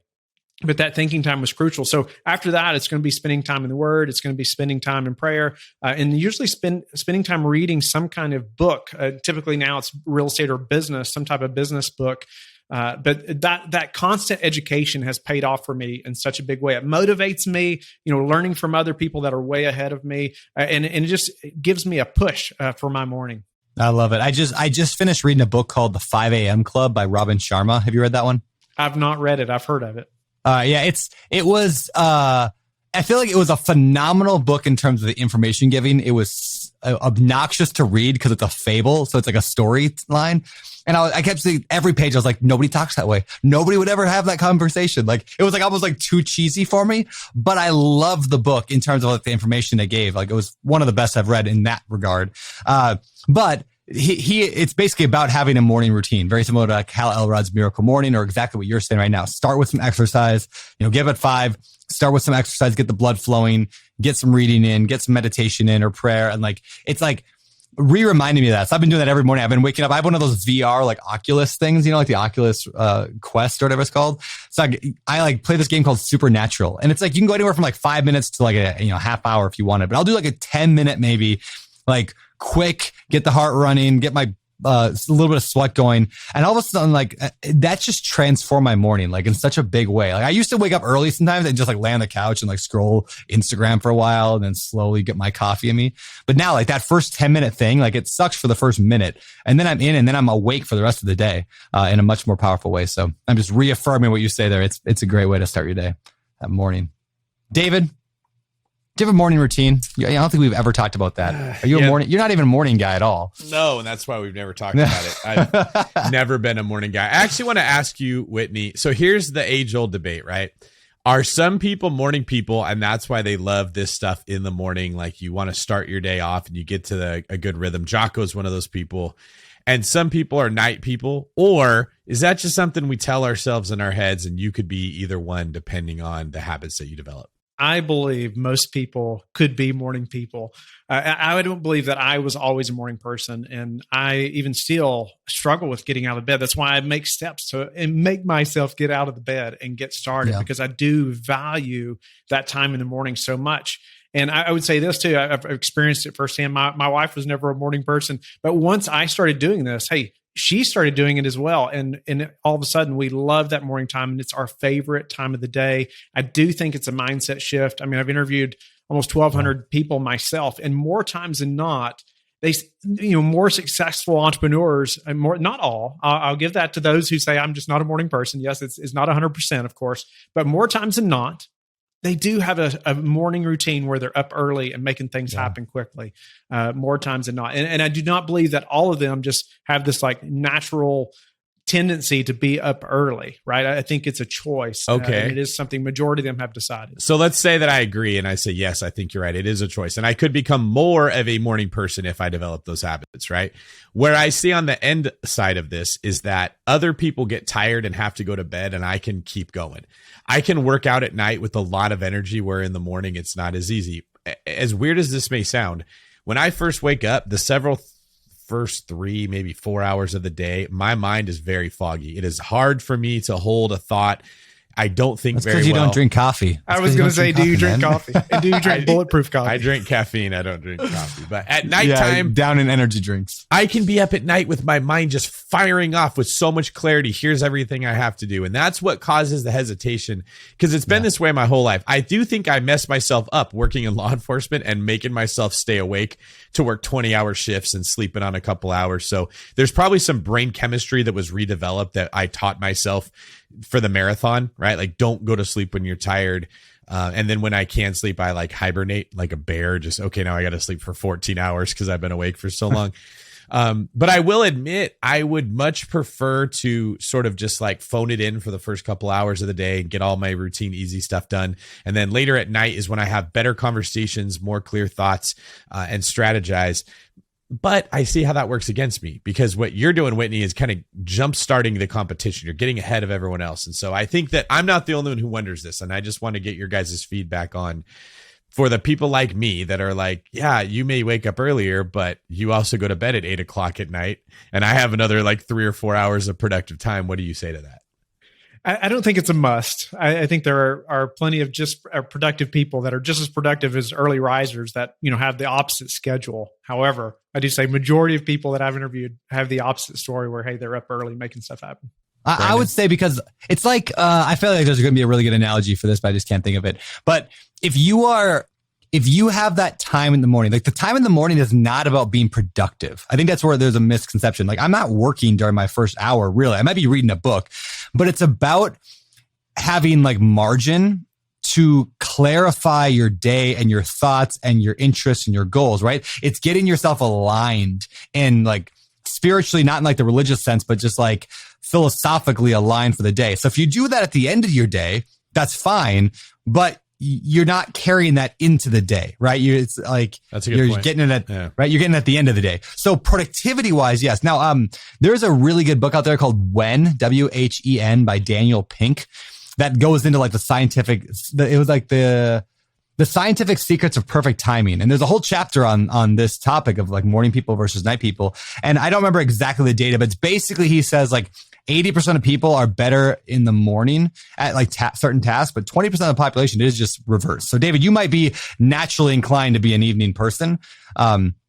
But that thinking time was crucial. So after that, it's going to be spending time in the Word. It's going to be spending time in prayer, and usually spending time reading some kind of book. Typically now it's real estate or business, some type of business book. But that constant education has paid off for me in such a big way. It motivates me, learning from other people that are way ahead of me, and it just gives me a push for my morning. I love it. I just finished reading a book called The 5 a.m. Club by Robin Sharma. Have you read that one? I've not read it. I've heard of it. It was, I feel like it was a phenomenal book in terms of the information giving. It was obnoxious to read because it's a fable. So it's like a storyline. And I kept seeing every page. I was like, nobody talks that way. Nobody would ever have that conversation. Like it was like almost like too cheesy for me, but I love the book in terms of like the information they gave. Like it was one of the best I've read in that regard. But it's basically about having a morning routine, very similar to Hal Elrod's Miracle Morning, or exactly what you're saying right now. Start with some exercise, give it 5, start with some exercise, get the blood flowing, get some reading in, get some meditation in or prayer. And like, it's like reminding me of that. So I've been doing that every morning. I've been waking up. I have one of those VR, like Oculus things, like the Oculus, Quest or whatever it's called. So I like play this game called Supernatural, and it's like, you can go anywhere from like 5 minutes to like a, half hour if you want it, but I'll do like a 10-minute, maybe like quick, get the heart running, get my a little bit of sweat going, and all of a sudden, like that just transformed my morning, like in such a big way. Like I used to wake up early sometimes and just like lay on the couch and like scroll Instagram for a while and then slowly get my coffee in me. But now, like that first 10-minute thing, like it sucks for the first minute, and then I'm in, and then I'm awake for the rest of the day in a much more powerful way. So I'm just reaffirming what you say there. It's a great way to start your day, that morning. David, do you have a morning routine? I don't think we've ever talked about that. Are you a morning? You're not even a morning guy at all. No, and that's why we've never talked about it. I've never been a morning guy. I actually want to ask you, Whitney. So here's the age-old debate, right? Are some people morning people, and that's why they love this stuff in the morning? Like you want to start your day off and you get to a good rhythm. Jocko's one of those people. And some people are night people, or is that just something we tell ourselves in our heads, and you could be either one depending on the habits that you develop? I believe most people could be morning people. I don't believe that I was always a morning person, and I even still struggle with getting out of bed. That's why I make steps to and make myself get out of the bed and get started, because I do value that time in the morning so much. And I would say this too, I've experienced it firsthand. My wife was never a morning person, but once I started doing this, she started doing it as well. And all of a sudden we love that morning time, and it's our favorite time of the day. I do think it's a mindset shift. I mean, I've interviewed almost 1,200 people myself, and more times than not, they, more successful entrepreneurs, and more, not all, I'll give that to those who say, I'm just not a morning person. Yes, it's not 100%, of course, but more times than not, they do have a morning routine where they're up early and making things happen quickly, more times than not. And I do not believe that all of them just have this like natural tendency to be up early, right? I think it's a choice. Okay. And it is something majority of them have decided. So let's say that I agree and I say, yes, I think you're right. It is a choice. And I could become more of a morning person if I develop those habits, right? Where I see on the end side of this is that other people get tired and have to go to bed, and I can keep going. I can work out at night with a lot of energy, where in the morning it's not as easy. As weird as this may sound, when I first wake up, the first 3, maybe 4 hours of the day, my mind is very foggy. It is hard for me to hold a thought. I don't think That's very because you well. don't drink coffee. I was going to say, do you drink coffee? And do you drink bulletproof coffee? I drink caffeine. I don't drink coffee. But at nighttime, down in energy drinks. I can be up at night with my mind just firing off with so much clarity. Here's everything I have to do. And that's what causes the hesitation, because it's been this way my whole life. I do think I messed myself up working in law enforcement and making myself stay awake to work 20-hour shifts and sleeping on a couple hours. So there's probably some brain chemistry that was redeveloped that I taught myself for the marathon, right? Like, don't go to sleep when you're tired. And then when I can sleep, I like hibernate like a bear. Just, okay, now I got to sleep for 14 hours because I've been awake for so long. But I will admit, I would much prefer to sort of just like phone it in for the first couple hours of the day and get all my routine, easy stuff done. And then later at night is when I have better conversations, more clear thoughts, and strategize. But I see how that works against me, because what you're doing, Whitney, is kind of jump starting the competition. You're getting ahead of everyone else. And so I think that I'm not the only one who wonders this. And I just want to get your guys' feedback on, for the people like me that are like, yeah, you may wake up earlier, but you also go to bed at 8:00 at night. And I have another like 3 or 4 hours of productive time. What do you say to that? I don't think it's a must. I think there are plenty of just productive people that are just as productive as early risers that, have the opposite schedule. However, I do say majority of people that I've interviewed have the opposite story where, hey, they're up early making stuff happen. I would say, because it's like, I feel like there's going to be a really good analogy for this, but I just can't think of it. But if you have that time in the morning, like the time in the morning is not about being productive. I think that's where there's a misconception. Like, I'm not working during my first hour, really. I might be reading a book, but it's about having like margin to clarify your day and your thoughts and your interests and your goals, right? It's getting yourself aligned and like spiritually, not in like the religious sense, but just like philosophically aligned for the day. So if you do that at the end of your day, that's fine, but you're not carrying that into the day, right? It's like you're point. Getting it at, right? You're getting it at the end of the day. So productivity wise, yes. Now, there's a really good book out there called When, by Daniel Pink, that goes into like the scientific secrets of perfect timing. And there's a whole chapter on this topic of like morning people versus night people. And I don't remember exactly the data, but it's basically, he says like 80% of people are better in the morning at like certain tasks, but 20% of the population is just reverse. So David, you might be naturally inclined to be an evening person.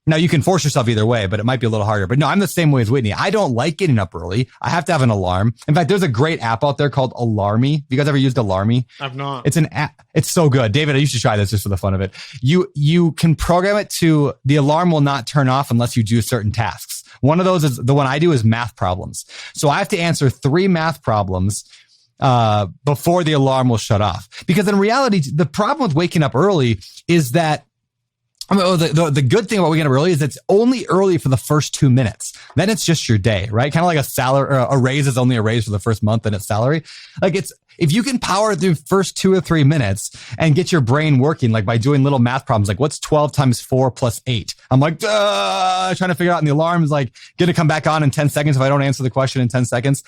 Now you can force yourself either way, but it might be a little harder. But no, I'm the same way as Whitney. I don't like getting up early. I have to have an alarm. In fact, there's a great app out there called Alarmy. Have you guys ever used Alarmy? I've not. It's an app. It's so good. David, you should try this just for the fun of it. You can program it to, the alarm will not turn off unless you do certain tasks. One of those is, the one I do is math problems. So I have to answer 3 math problems before the alarm will shut off. Because in reality, the problem with waking up early is that, the good thing about waking up early is it's only early for the first 2 minutes. Then it's just your day, right? Kind of like a salary, or a raise is only a raise for the first month and it's salary. Like, it's, if you can power through first 2 or 3 minutes and get your brain working, like by doing little math problems, like what's 12 times 4 plus 8? I'm like, trying to figure out, and the alarm is like going to come back on in 10 seconds if I don't answer the question in 10 seconds.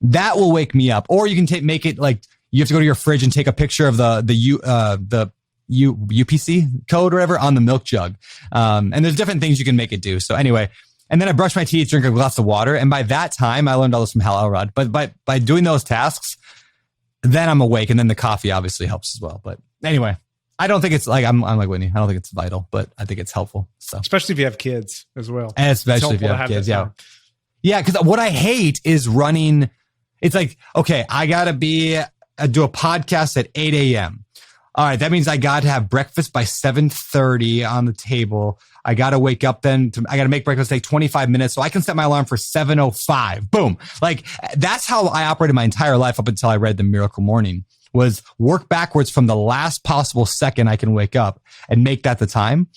That will wake me up. Or you can make it like, you have to go to your fridge and take a picture of the UPC code or whatever on the milk jug. And there's different things you can make it do. So anyway, and then I brush my teeth, drink a glass of water. And by that time, I learned all this from Hal Elrod. But by doing those tasks, then I'm awake. And then the coffee obviously helps as well. But anyway, I don't think it's like, I'm like Whitney. I don't think it's vital, but I think it's helpful. So especially if you have kids as well. And especially if you have kids. Yeah. Yeah. Cause what I hate is running. It's like, okay, I gotta do a podcast at 8 a.m. All right, that means I got to have breakfast by 7:30 on the table. I got to wake up then. I got to make breakfast take 25 minutes, so I can set my alarm for 7:05. Boom. Like, that's how I operated my entire life up until I read The Miracle Morning, was work backwards from the last possible second I can wake up and make that the time.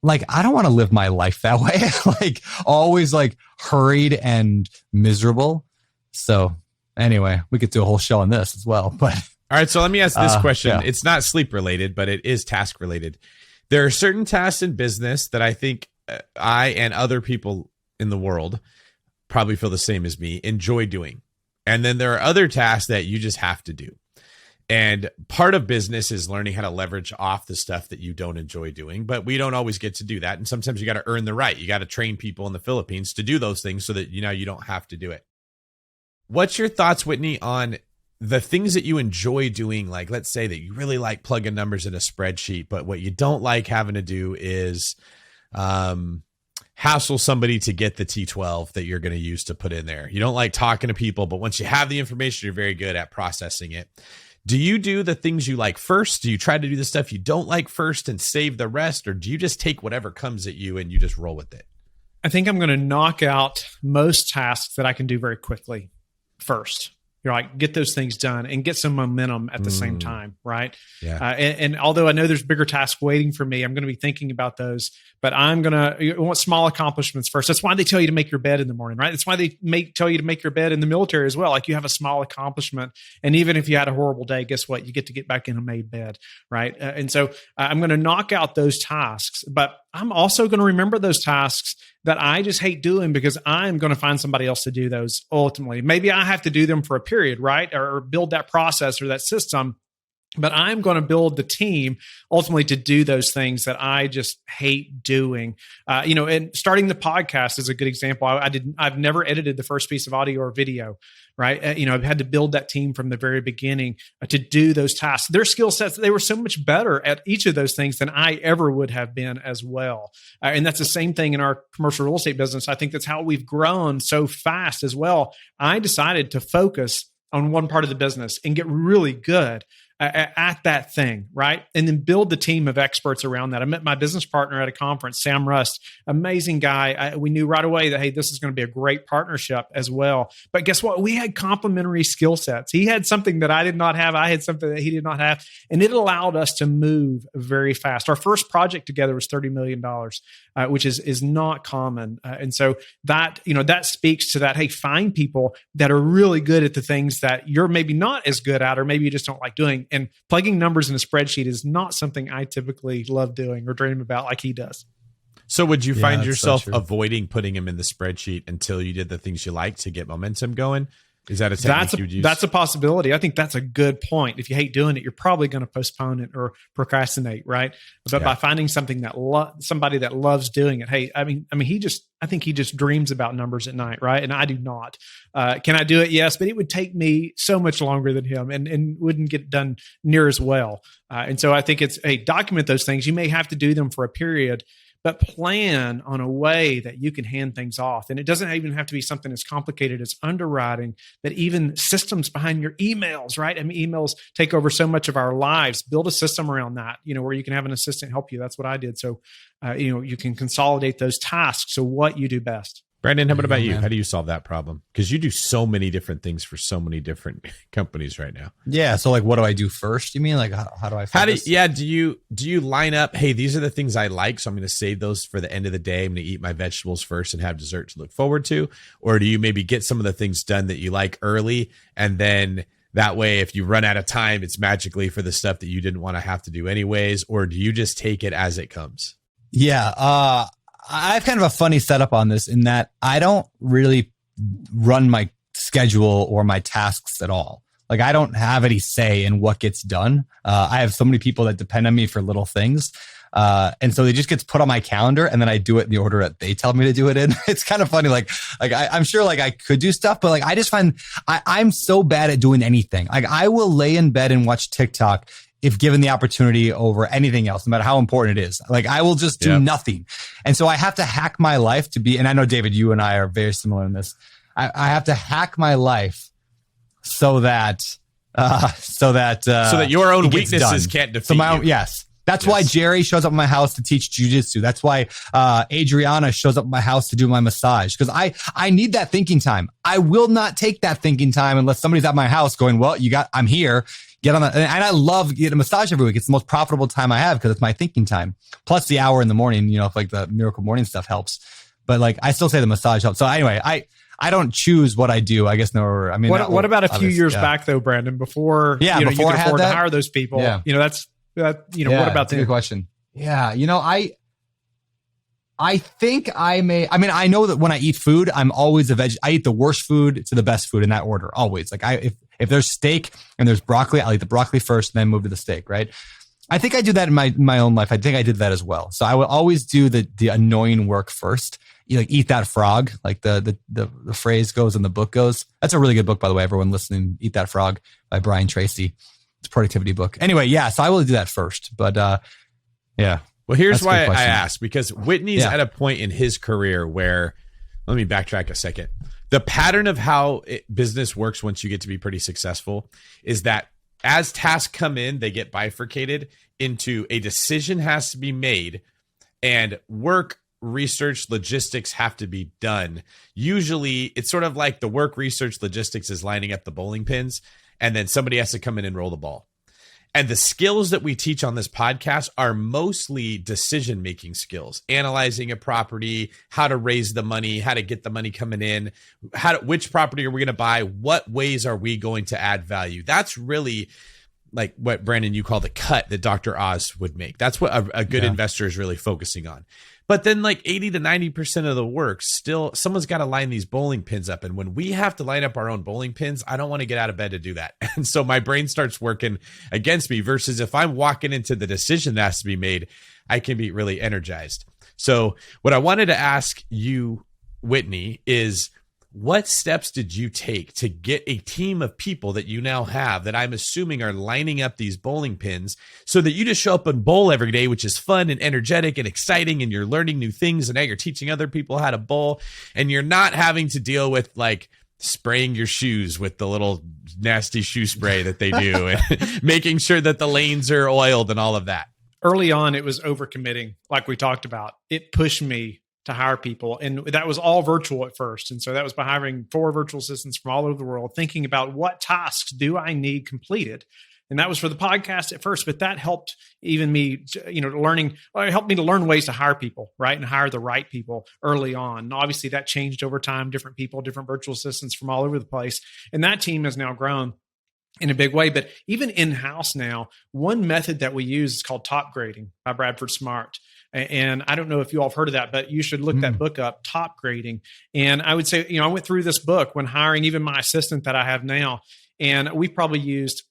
Like, I don't want to live my life that way. Like, always like hurried and miserable. So anyway, we could do a whole show on this as well, but... All right, so let me ask this question. Yeah. It's not sleep related, but it is task related. There are certain tasks in business that I think I and other people in the world probably feel the same as me, enjoy doing. And then there are other tasks that you just have to do. And part of business is learning how to leverage off the stuff that you don't enjoy doing, but we don't always get to do that. And sometimes you got to earn the right. You got to train people in the Philippines to do those things so that, you don't have to do it. What's your thoughts, Whitney, on the things that you enjoy doing, like let's say that you really like plugging numbers in a spreadsheet, but what you don't like having to do is hassle somebody to get the T12 that you're going to use to put in there. You don't like talking to people, but once you have the information, you're very good at processing it. Do you do the things you like first? Do you try to do the stuff you don't like first and save the rest? Or do you just take whatever comes at you and you just roll with it? I think I'm going to knock out most tasks that I can do very quickly first. You're like, get those things done and get some momentum at the same time, right? Yeah. And although I know there's bigger tasks waiting for me, I'm going to be thinking about those. But you want small accomplishments first. That's why they tell you to make your bed in the morning, right? That's why they tell you to make your bed in the military as well. Like you have a small accomplishment. And even if you had a horrible day, guess what? You get to get back in a made bed, right? And so I'm going to knock out those tasks. But I'm also going to remember those tasks that I just hate doing because I'm going to find somebody else to do those ultimately. Maybe I have to do them for a period, right? Or build that process or that system. But I'm going to build the team ultimately to do those things that I just hate doing. And starting the podcast is a good example. I've never edited the first piece of audio or video, right? I've had to build that team from the very beginning to do those tasks. Their skill sets, they were so much better at each of those things than I ever would have been as well. And that's the same thing in our commercial real estate business. I think that's how we've grown so fast as well. I decided to focus on one part of the business and get really good at that thing, right? And then build the team of experts around that. I met my business partner at a conference, Sam Rust, amazing guy. We knew right away that, hey, this is going to be a great partnership as well. But guess what? We had complementary skill sets. He had something that I did not have. I had something that he did not have. And it allowed us to move very fast. Our first project together was $30 million, which is not common. And so that speaks to that, hey, find people that are really good at the things that you're maybe not as good at, or maybe you just don't like doing. And plugging numbers in a spreadsheet is not something I typically love doing or dream about like he does. So would you find yourself avoiding putting him in the spreadsheet until you did the things you like to get momentum going? Is that a technique you'd use? That's a possibility. I think that's a good point. If you hate doing it, you're probably going to postpone it or procrastinate, right? But by finding something somebody that loves doing it, hey, I think he just dreams about numbers at night, right? And I do not. Can I do it? Yes, but it would take me so much longer than him and wouldn't get done near as well. And so I think it's, hey, document those things. You may have to do them for a period, but plan on a way that you can hand things off. And it doesn't even have to be something as complicated as underwriting, but even systems behind your emails, right? I mean, emails take over so much of our lives. Build a system around that, where you can have an assistant help you. That's what I did. So, you can consolidate those tasks. So what you do best. Brandon, what about you? How do you solve that problem? Because you do so many different things for so many different companies right now. Yeah. So like, what do I do first? You mean like, how do I focus? Do you line up, hey, these are the things I like, so I'm going to save those for the end of the day. I'm going to eat my vegetables first and have dessert to look forward to? Or do you maybe get some of the things done that you like early, and then that way, if you run out of time, it's magically for the stuff that you didn't want to have to do anyways? Or do you just take it as it comes? Yeah. I have kind of a funny setup on this in that I don't really run my schedule or my tasks at all. Like I don't have any say in what gets done. I have so many people that depend on me for little things. And so it just gets put on my calendar and then I do it in the order that they tell me to do it in. It's kind of funny. I'm sure like I could do stuff, but like I just find I'm so bad at doing anything. Like I will lay in bed and watch TikTok if given the opportunity over anything else, no matter how important it is. Like I will just do nothing. And so I have to hack my life to be, and I know David, you and I are very similar in this. I have to hack my life so that your own weaknesses can't defeat you. Yes. That's why Jerry shows up at my house to teach jujitsu. That's why Adriana shows up at my house to do my massage. Because I need that thinking time. I will not take that thinking time unless somebody's at my house going, well, I'm here. Get on that. And I love getting a massage every week. It's the most profitable time I have because it's my thinking time. Plus the hour in the morning, if like the Miracle Morning stuff helps. But like I still say the massage helps. So anyway, I don't choose what I do. I guess what about a few years back though, Brandon? Before you could afford to hire those people. Yeah. What about that's a good question. Yeah. I think I know that when I eat food, I'm always I eat the worst food to the best food in that order. Always. Like if there's steak and there's broccoli, I'll eat the broccoli first and then move to the steak. Right. I think I do that in my own life. I think I did that as well. So I will always do the annoying work first, you like eat that frog, like the phrase goes and the book goes. That's a really good book, by the way. Everyone listening, Eat That Frog by Brian Tracy. It's a productivity book. Anyway, yeah, so I will do that first. But yeah. Well, here's why I asked, because Whitney's at a point in his career where, let me backtrack a second. The pattern of how business works once you get to be pretty successful is that as tasks come in, they get bifurcated into a decision has to be made and work, research, logistics have to be done. Usually it's sort of like the work, research, logistics is lining up the bowling pins, and then somebody has to come in and roll the ball. And the skills that we teach on this podcast are mostly decision-making skills, analyzing a property, how to raise the money, how to get the money coming in, which property are we going to buy, what ways are we going to add value. That's really like what, Brandon, you call the cut that Dr. Oz would make. That's what a good investor is really focusing on. But then like 80 to 90% of the work, still someone's got to line these bowling pins up. And when we have to line up our own bowling pins, I don't want to get out of bed to do that. And so my brain starts working against me, versus if I'm walking into the decision that has to be made, I can be really energized. So what I wanted to ask you, Whitney, is what steps did you take to get a team of people that you now have that I'm assuming are lining up these bowling pins so that you just show up and bowl every day, which is fun and energetic and exciting, and you're learning new things, and now you're teaching other people how to bowl, and you're not having to deal with like spraying your shoes with the little nasty shoe spray that they do and making sure that the lanes are oiled and all of that. Early on, it was overcommitting, like we talked about. It pushed me to hire people. And that was all virtual at first. And so that was by hiring 4 virtual assistants from all over the world, thinking about what tasks do I need completed. And that was for the podcast at first, but that helped even me, it helped me to learn ways to hire people, right? And hire the right people early on. And obviously that changed over time, different people, different virtual assistants from all over the place. And that team has now grown in a big way. But even in-house now, one method that we use is called top grading by Bradford Smart. And I don't know if you all have heard of that, but you should look that book up, Top Grading. And I would say, I went through this book when hiring even my assistant that I have now, and we probably used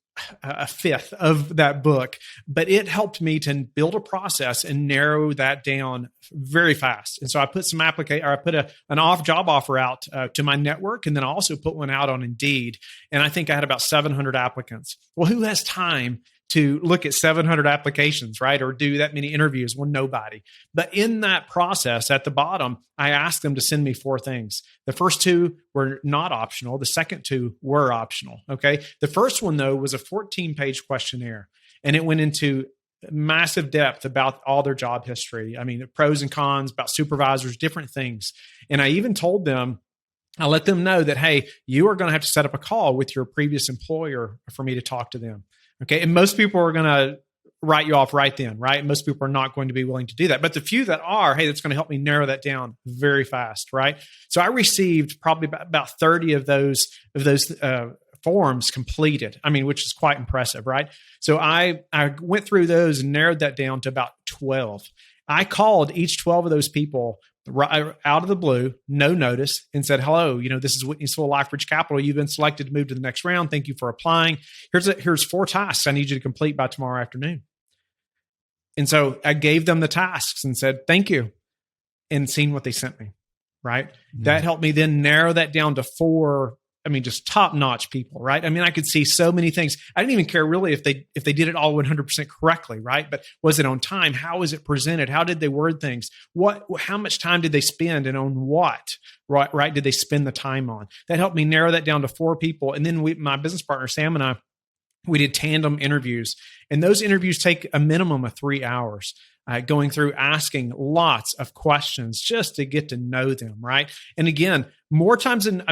a fifth of that book, but it helped me to build a process and narrow that down very fast. And so I put an off-job offer out to my network, and then I also put one out on Indeed. And I think I had about 700 applicants. Well, who has time to look at 700 applications, right? Or do that many interviews? Well, nobody. But in that process, at the bottom, I asked them to send me 4 things. The first 2 were not optional. The second 2 were optional. Okay. The first one, though, was a 14-page questionnaire, and it went into massive depth about all their job history. I mean, the pros and cons, about supervisors, different things. And I even told them, I let them know that, hey, you are going to have to set up a call with your previous employer for me to talk to them. Okay. And most people are going to write you off right then, right? Most people are not going to be willing to do that. But the few that are, hey, that's going to help me narrow that down very fast, right? So I received probably about 30 of those forms completed. I mean, which is quite impressive, right? So I went through those and narrowed that down to about 12. I called each 12 of those people right out of the blue, no notice, and said, hello, this is Whitney Sewell, LifeBridge Capital. You've been selected to move to the next round. Thank you for applying. Here's 4 tasks I need you to complete by tomorrow afternoon. And so I gave them the tasks and said, thank you, and seen what they sent me, right? Mm-hmm. That helped me then narrow that down to 4, just top-notch people, right? I could see so many things. I didn't even care really if they did it all 100% correctly, right? But was it on time? How was it presented? How did they word things? How much time did they spend, and on what, right? Did they spend the time on? That helped me narrow that down to 4 people. And then my business partner, Sam, and I, we did tandem interviews, and those interviews take a minimum of 3 hours. Going through asking lots of questions just to get to know them, right? And again, more times than,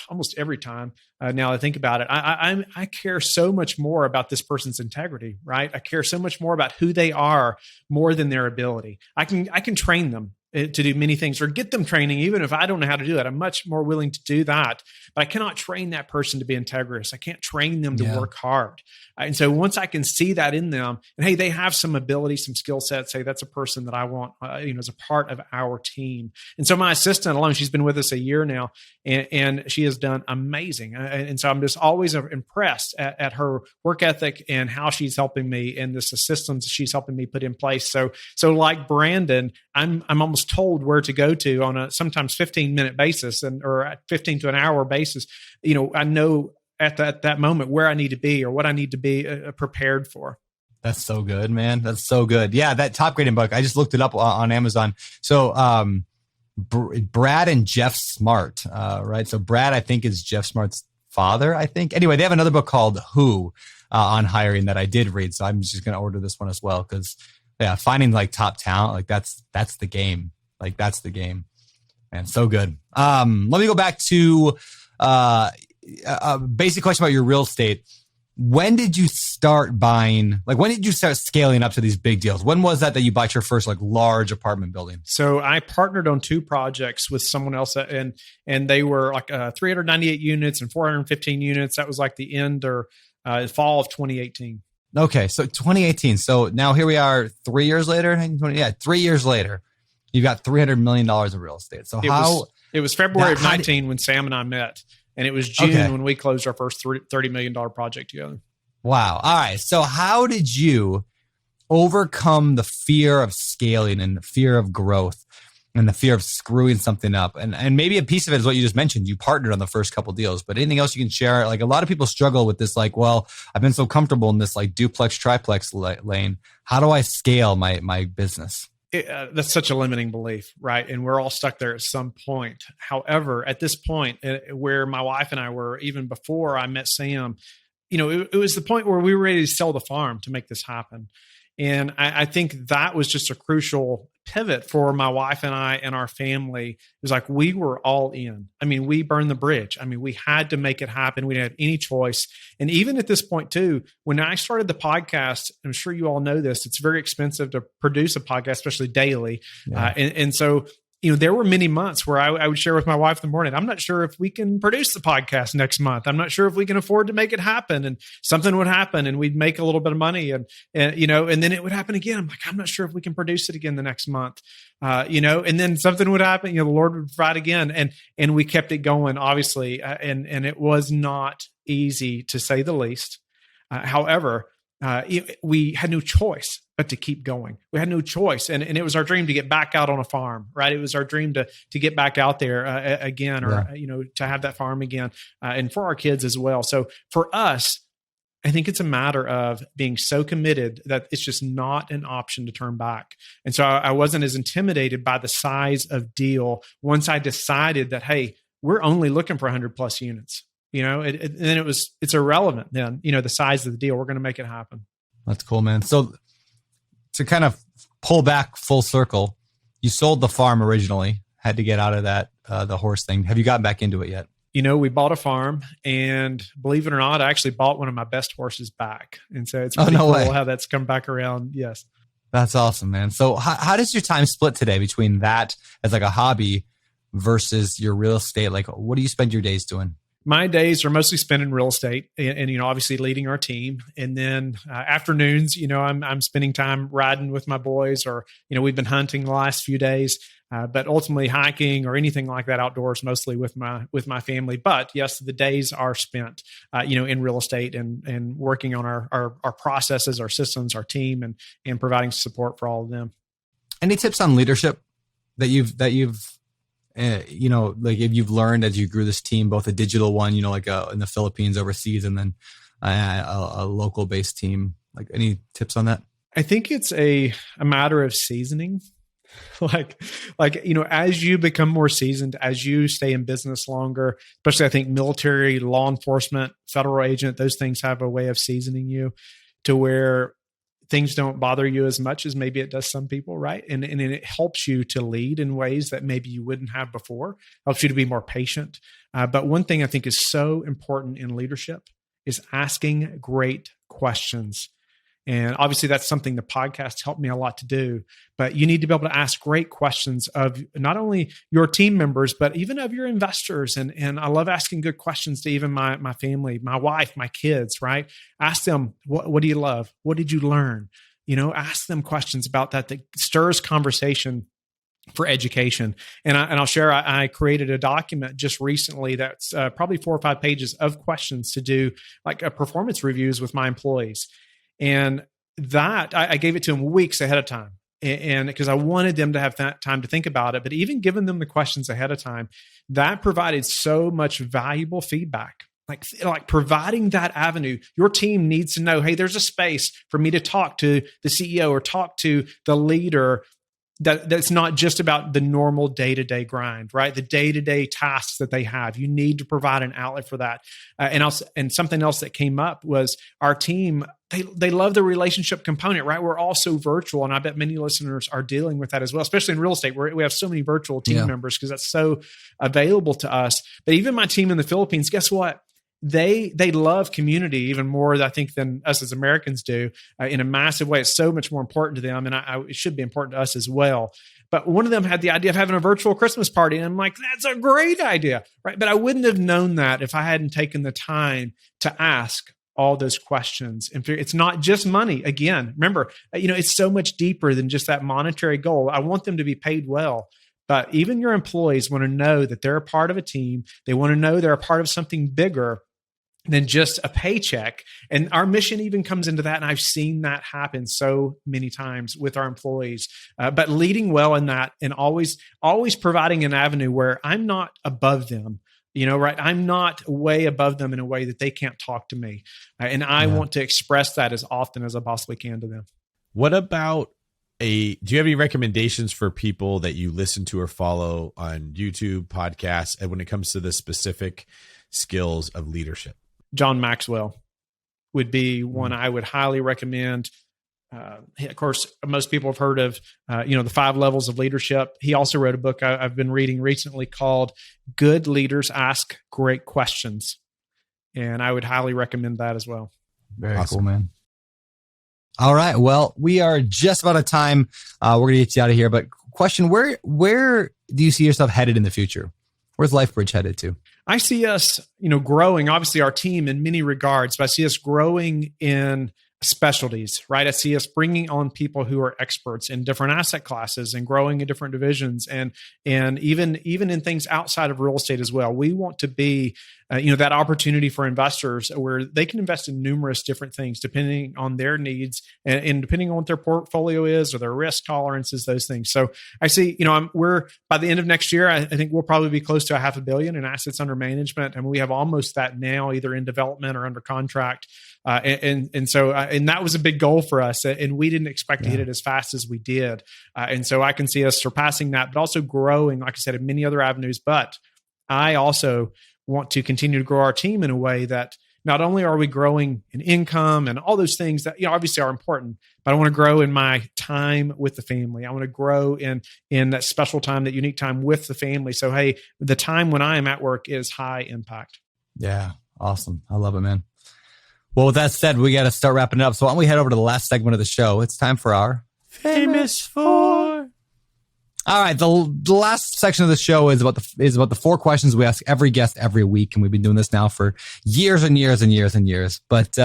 almost every time now I think about it, I care so much more about this person's integrity, right? I care so much more about who they are more than their ability. I can train them to do many things, or get them training, even if I don't know how to do it. I'm much more willing to do that, but I cannot train that person to be integrous. I can't train them to work hard. And so once I can see that in them, and hey, they have some ability, some skill sets, hey, that's a person that I want, as a part of our team. And so my assistant alone, she's been with us a year now, and she has done amazing. And so I'm just always impressed at her work ethic and how she's helping me, and the systems she's helping me put in place. So like Brandon, I'm almost was told where to go to on a sometimes 15-minute basis or at 15 to an hour basis. I know at that moment where I need to be or what I need to be prepared for. That's so good, man. That's so good. Yeah, that top grading book, I just looked it up on Amazon. So Brad and Jeff Smart, right? So Brad, I think, is Jeff Smart's father, I think. Anyway, they have another book called Who on hiring that I did read. So I'm just going to order this one as well because, yeah, finding like top talent, like that's the game. Like that's the game. Man, so good. Let me go back to a basic question about your real estate. When did you start buying, like when did you start scaling up to these big deals? When was that you bought your first like large apartment building? So I partnered on 2 projects with someone else and they were like 398 units and 415 units. That was like the end or fall of 2018. Okay. So 2018. So now here we are 3 years later. 3 years later, you've got $300 million in real estate. So it was February of 19 when Sam and I met. And it was June when we closed our first $30 million project together. Wow. All right. So how did you overcome the fear of scaling and the fear of growth and the fear of screwing something up? And maybe a piece of it is what you just mentioned. You partnered on the first couple deals, but anything else you can share? Like a lot of people struggle with this, like, well, I've been so comfortable in this like duplex, triplex lane. How do I scale my business? That's such a limiting belief, right? And we're all stuck there at some point. However, at this point where my wife and I were, even before I met Sam, it was the point where we were ready to sell the farm to make this happen. And I think that was just a crucial pivot for my wife and I and our family. It was like we were all in. I mean, we burned the bridge. I mean, we had to make it happen. We didn't have any choice. And even at this point too, when I started the podcast, I'm sure you all know this, it's very expensive to produce a podcast, especially daily. Yeah. And so there were many months where I would share with my wife in the morning, I'm not sure if we can produce the podcast next month. I'm not sure if we can afford to make it happen. And something would happen and we'd make a little bit of money and then it would happen again. I'm like, I'm not sure if we can produce it again the next month. And then something would happen, the Lord would provide again. And we kept it going, obviously. And it was not easy to say the least. However, we had no choice but to keep going. We had no choice. And it was our dream to get back out on a farm, right? It was our dream to get back out there again, or, to have that farm again, and for our kids as well. So for us, I think it's a matter of being so committed that it's just not an option to turn back. And so I wasn't as intimidated by the size of deal once I decided that, hey, we're only looking for 100 plus units. Then it's irrelevant then, the size of the deal. We're going to make it happen. That's cool, man. So to kind of pull back full circle, you sold the farm originally, had to get out of that, the horse thing. Have you gotten back into it yet? We bought a farm, and believe it or not, I actually bought one of my best horses back. And so it's pretty cool how that's come back around. Yes. That's awesome, man. So how does your time split today between that as like a hobby versus your real estate? Like, what do you spend your days doing? My days are mostly spent in real estate and obviously leading our team. And then afternoons, I'm spending time riding with my boys, or, we've been hunting the last few days, but ultimately hiking or anything like that outdoors, mostly with my family. But yes, the days are spent, in real estate and working on our processes, our systems, our team, and providing support for all of them. Any tips on leadership that you've like if you've learned as you grew this team, both a digital one, like in the Philippines, overseas, and then a local based team, like any tips on that? I think it's a matter of seasoning. like, as you become more seasoned, as you stay in business longer, especially I think military, law enforcement, federal agent, those things have a way of seasoning you to where things don't bother you as much as maybe it does some people, right? And it helps you to lead in ways that maybe you wouldn't have before, helps you to be more patient. But one thing I think is so important in leadership is asking great questions. And obviously that's something the podcast helped me a lot to do, but you need to be able to ask great questions of not only your team members, but even of your investors. And I love asking good questions to even my family, my wife, my kids, right? Ask them, what do you love? What did you learn? Ask them questions about that stirs conversation for education. And I'll share, I created a document just recently that's probably 4 or 5 pages of questions to do like performance reviews with my employees. And that I gave it to them weeks ahead of time. and because I wanted them to have that time to think about it, but even giving them the questions ahead of time, that provided so much valuable feedback. Like providing that avenue, your team needs to know, hey, there's a space for me to talk to the CEO or talk to the leader. That's not just about the normal day-to-day grind, right? The day-to-day tasks that they have. You need to provide an outlet for that. And something else that came up was our team, they love the relationship component, right? We're all so virtual, and I bet many listeners are dealing with that as well, especially in real estate, where we have so many virtual team members because that's so available to us. But even my team in the Philippines, guess what? They love community even more, I think, than us as Americans do in a massive way. It's so much more important to them, and it should be important to us as well. But one of them had the idea of having a virtual Christmas party, and I'm like, that's a great idea, right? But I wouldn't have known that if I hadn't taken the time to ask all those questions. And it's not just money. Again, remember, it's so much deeper than just that monetary goal. I want them to be paid well. But even your employees want to know that they're a part of a team. They want to know they're a part of something bigger than just a paycheck. And our mission even comes into that. And I've seen that happen so many times with our employees, but leading well in that and always providing an avenue where I'm not above them, right? I'm not way above them in a way that they can't talk to me. And I want to express that as often as I possibly can to them. What about do you have any recommendations for people that you listen to or follow on YouTube, podcasts, and when it comes to the specific skills of leadership? John Maxwell would be one I would highly recommend. Of course, most people have heard of, the 5 levels of leadership. He also wrote a book I've been reading recently called Good Leaders Ask Great Questions. And I would highly recommend that as well. Very awesome. Cool, man. All right. Well, we are just about out of time. We're going to get you out of here. But question, where do you see yourself headed in the future? Where's LifeBridge headed to? I see us, growing, obviously our team in many regards, but I see us growing in specialties, right? I see us bringing on people who are experts in different asset classes and growing in different divisions and even in things outside of real estate as well. We want to be, that opportunity for investors where they can invest in numerous different things depending on their needs and depending on what their portfolio is or their risk tolerances, those things. So I see, we're by the end of next year, I think we'll probably be close to $500 million in assets under management. And we have almost that now, either in development or under contract. And so that was a big goal for us, and we didn't expect to hit it as fast as we did. And so I can see us surpassing that, but also growing, like I said, in many other avenues. But I also want to continue to grow our team in a way that not only are we growing in income and all those things that obviously are important, but I want to grow in my time with the family. I want to grow in that special time, that unique time with the family. So hey, the time when I am at work is high impact. Yeah, awesome. I love it, man. Well, with that said, we got to start wrapping it up. So why don't we head over to the last segment of the show? It's time for our Famous Four. All right. The last section of the show is about the 4 questions we ask every guest every week. And we've been doing this now for years and years and years and years. But,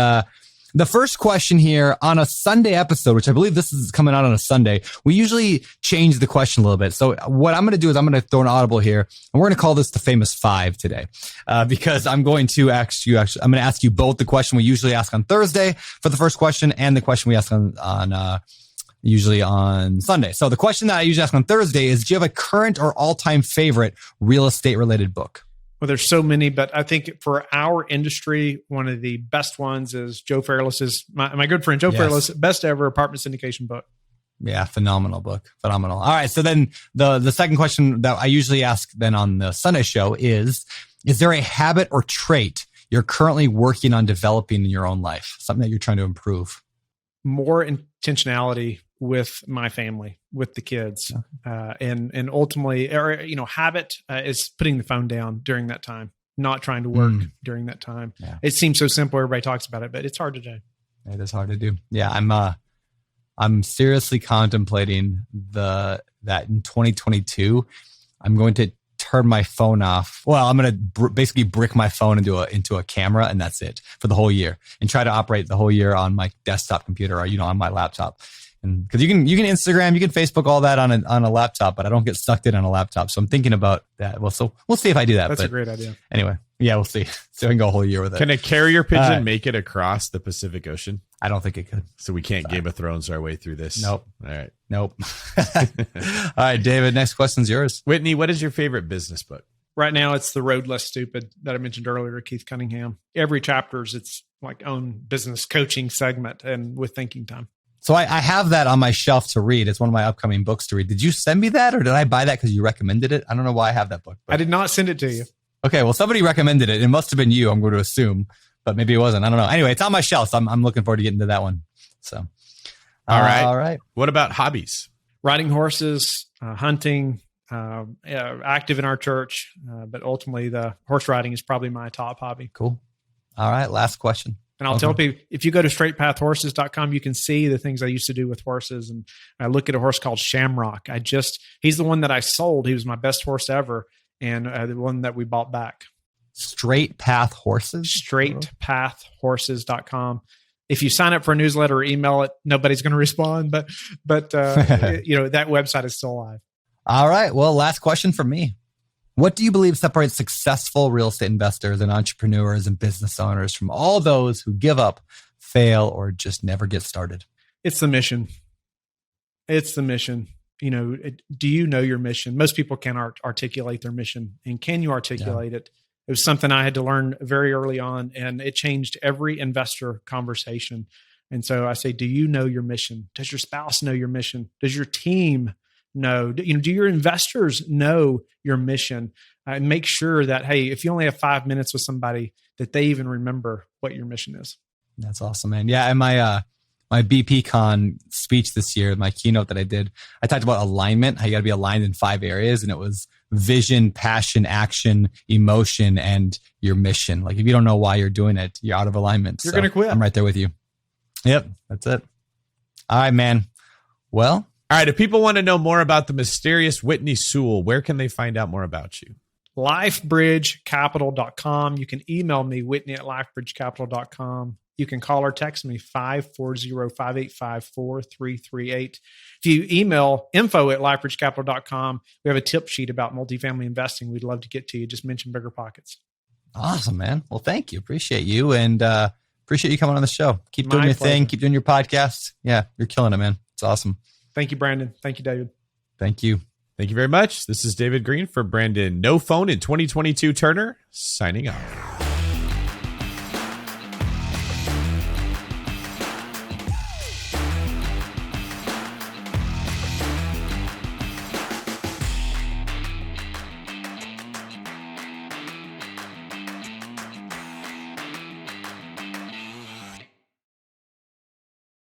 the first question here on a Sunday episode, which I believe this is coming out on a Sunday, we usually change the question a little bit. So what I'm going to do is I'm going to throw an audible here, and we're going to call this the Famous 5 today, because I'm going to I'm going to ask you both the question we usually ask on Thursday for the first question and the question we ask on usually on Sunday. So the question that I usually ask on Thursday is, do you have a current or all-time favorite real estate related book? Well, there's so many, but I think for our industry, one of the best ones is Joe Fairless's, my good friend Joe Fairless, best ever apartment syndication book. Yeah, phenomenal book. Phenomenal. All right. So then the second question that I usually ask then on the Sunday show is there a habit or trait you're currently working on developing in your own life? Something that you're trying to improve? More intentionality with my family, with the kids, and ultimately, habit is putting the phone down during that time, not trying to work during that time. Yeah. It seems so simple. Everybody talks about it, but it's hard to do. It is hard to do. Yeah. I'm seriously contemplating that in 2022, I'm going to turn my phone off. Well, I'm going to basically brick my phone into a camera, and that's it for the whole year, and try to operate the whole year on my desktop computer or, on my laptop. And because you can Instagram, you can Facebook, all that on a laptop, but I don't get sucked in on a laptop. So I'm thinking about that. Well, so we'll see if I do that. That's a great idea. Anyway, yeah, we'll see. So I can go a whole year with it. Can a carrier pigeon make it across the Pacific Ocean? I don't think it could. So we can't Game of Thrones our way through this. Nope. All right. Nope. All right, David, next question's yours. Whitney, what is your favorite business book? Right now, it's The Road Less Stupid that I mentioned earlier, Keith Cunningham. Every chapter is its like own business coaching segment and with thinking time. So I have that on my shelf to read. It's one of my upcoming books to read. Did you send me that or did I buy that because you recommended it? I don't know why I have that book. I did not send it to you. Okay, well, somebody recommended it. It must have been you, I'm going to assume, but maybe it wasn't. I don't know. Anyway, it's on my shelf. So I'm looking forward to getting to that one. So, all right. All right. What about hobbies? Riding horses, hunting, active in our church, but ultimately the horse riding is probably my top hobby. Cool. All right. Last question. And I'll tell people, if you go to straightpathhorses.com, you can see the things I used to do with horses. And I look at a horse called Shamrock. He's the one that I sold. He was my best horse ever. And the one that we bought back. Straight Path Horses? Straightpathhorses.com. If you sign up for a newsletter or email it, nobody's going to respond, but that website is still alive. All right. Well, last question from me. What do you believe separates successful real estate investors and entrepreneurs and business owners from all those who give up, fail, or just never get started? It's the mission. It's the mission. Do you know your mission? Most people can't articulate their mission. And can you articulate it? It was something I had to learn very early on, and it changed every investor conversation. And so I say, do you know your mission? Does your spouse know your mission? Does your team know? Do your investors know your mission? And make sure that, hey, if you only have 5 minutes with somebody, that they even remember what your mission is. That's awesome, man. Yeah, and my BPCon speech this year, my keynote that I did, I talked about alignment, how you got to be aligned in 5 areas, and it was vision, passion, action, emotion, and your mission. Like if you don't know why you're doing it, you're out of alignment. You're going to quit. I'm right there with you. Yep, that's it. All right, man. Well, all right. If people want to know more about the mysterious Whitney Sewell, where can they find out more about you? lifebridgecapital.com. You can email me, Whitney@lifebridgecapital.com. You can call or text me 540-585-4338. If you email info@lifebridgecapital.com, we have a tip sheet about multifamily investing. We'd love to get to you. Just mention BiggerPockets. Awesome, man. Well, thank you. Appreciate you. And appreciate you coming on the show. Keep doing your thing. Keep doing your podcast. Yeah, you're killing it, man. It's awesome. Thank you, Brandon. Thank you, David. Thank you. Thank you very much. This is David Green for Brandon No Phone in 2022 Turner, signing off.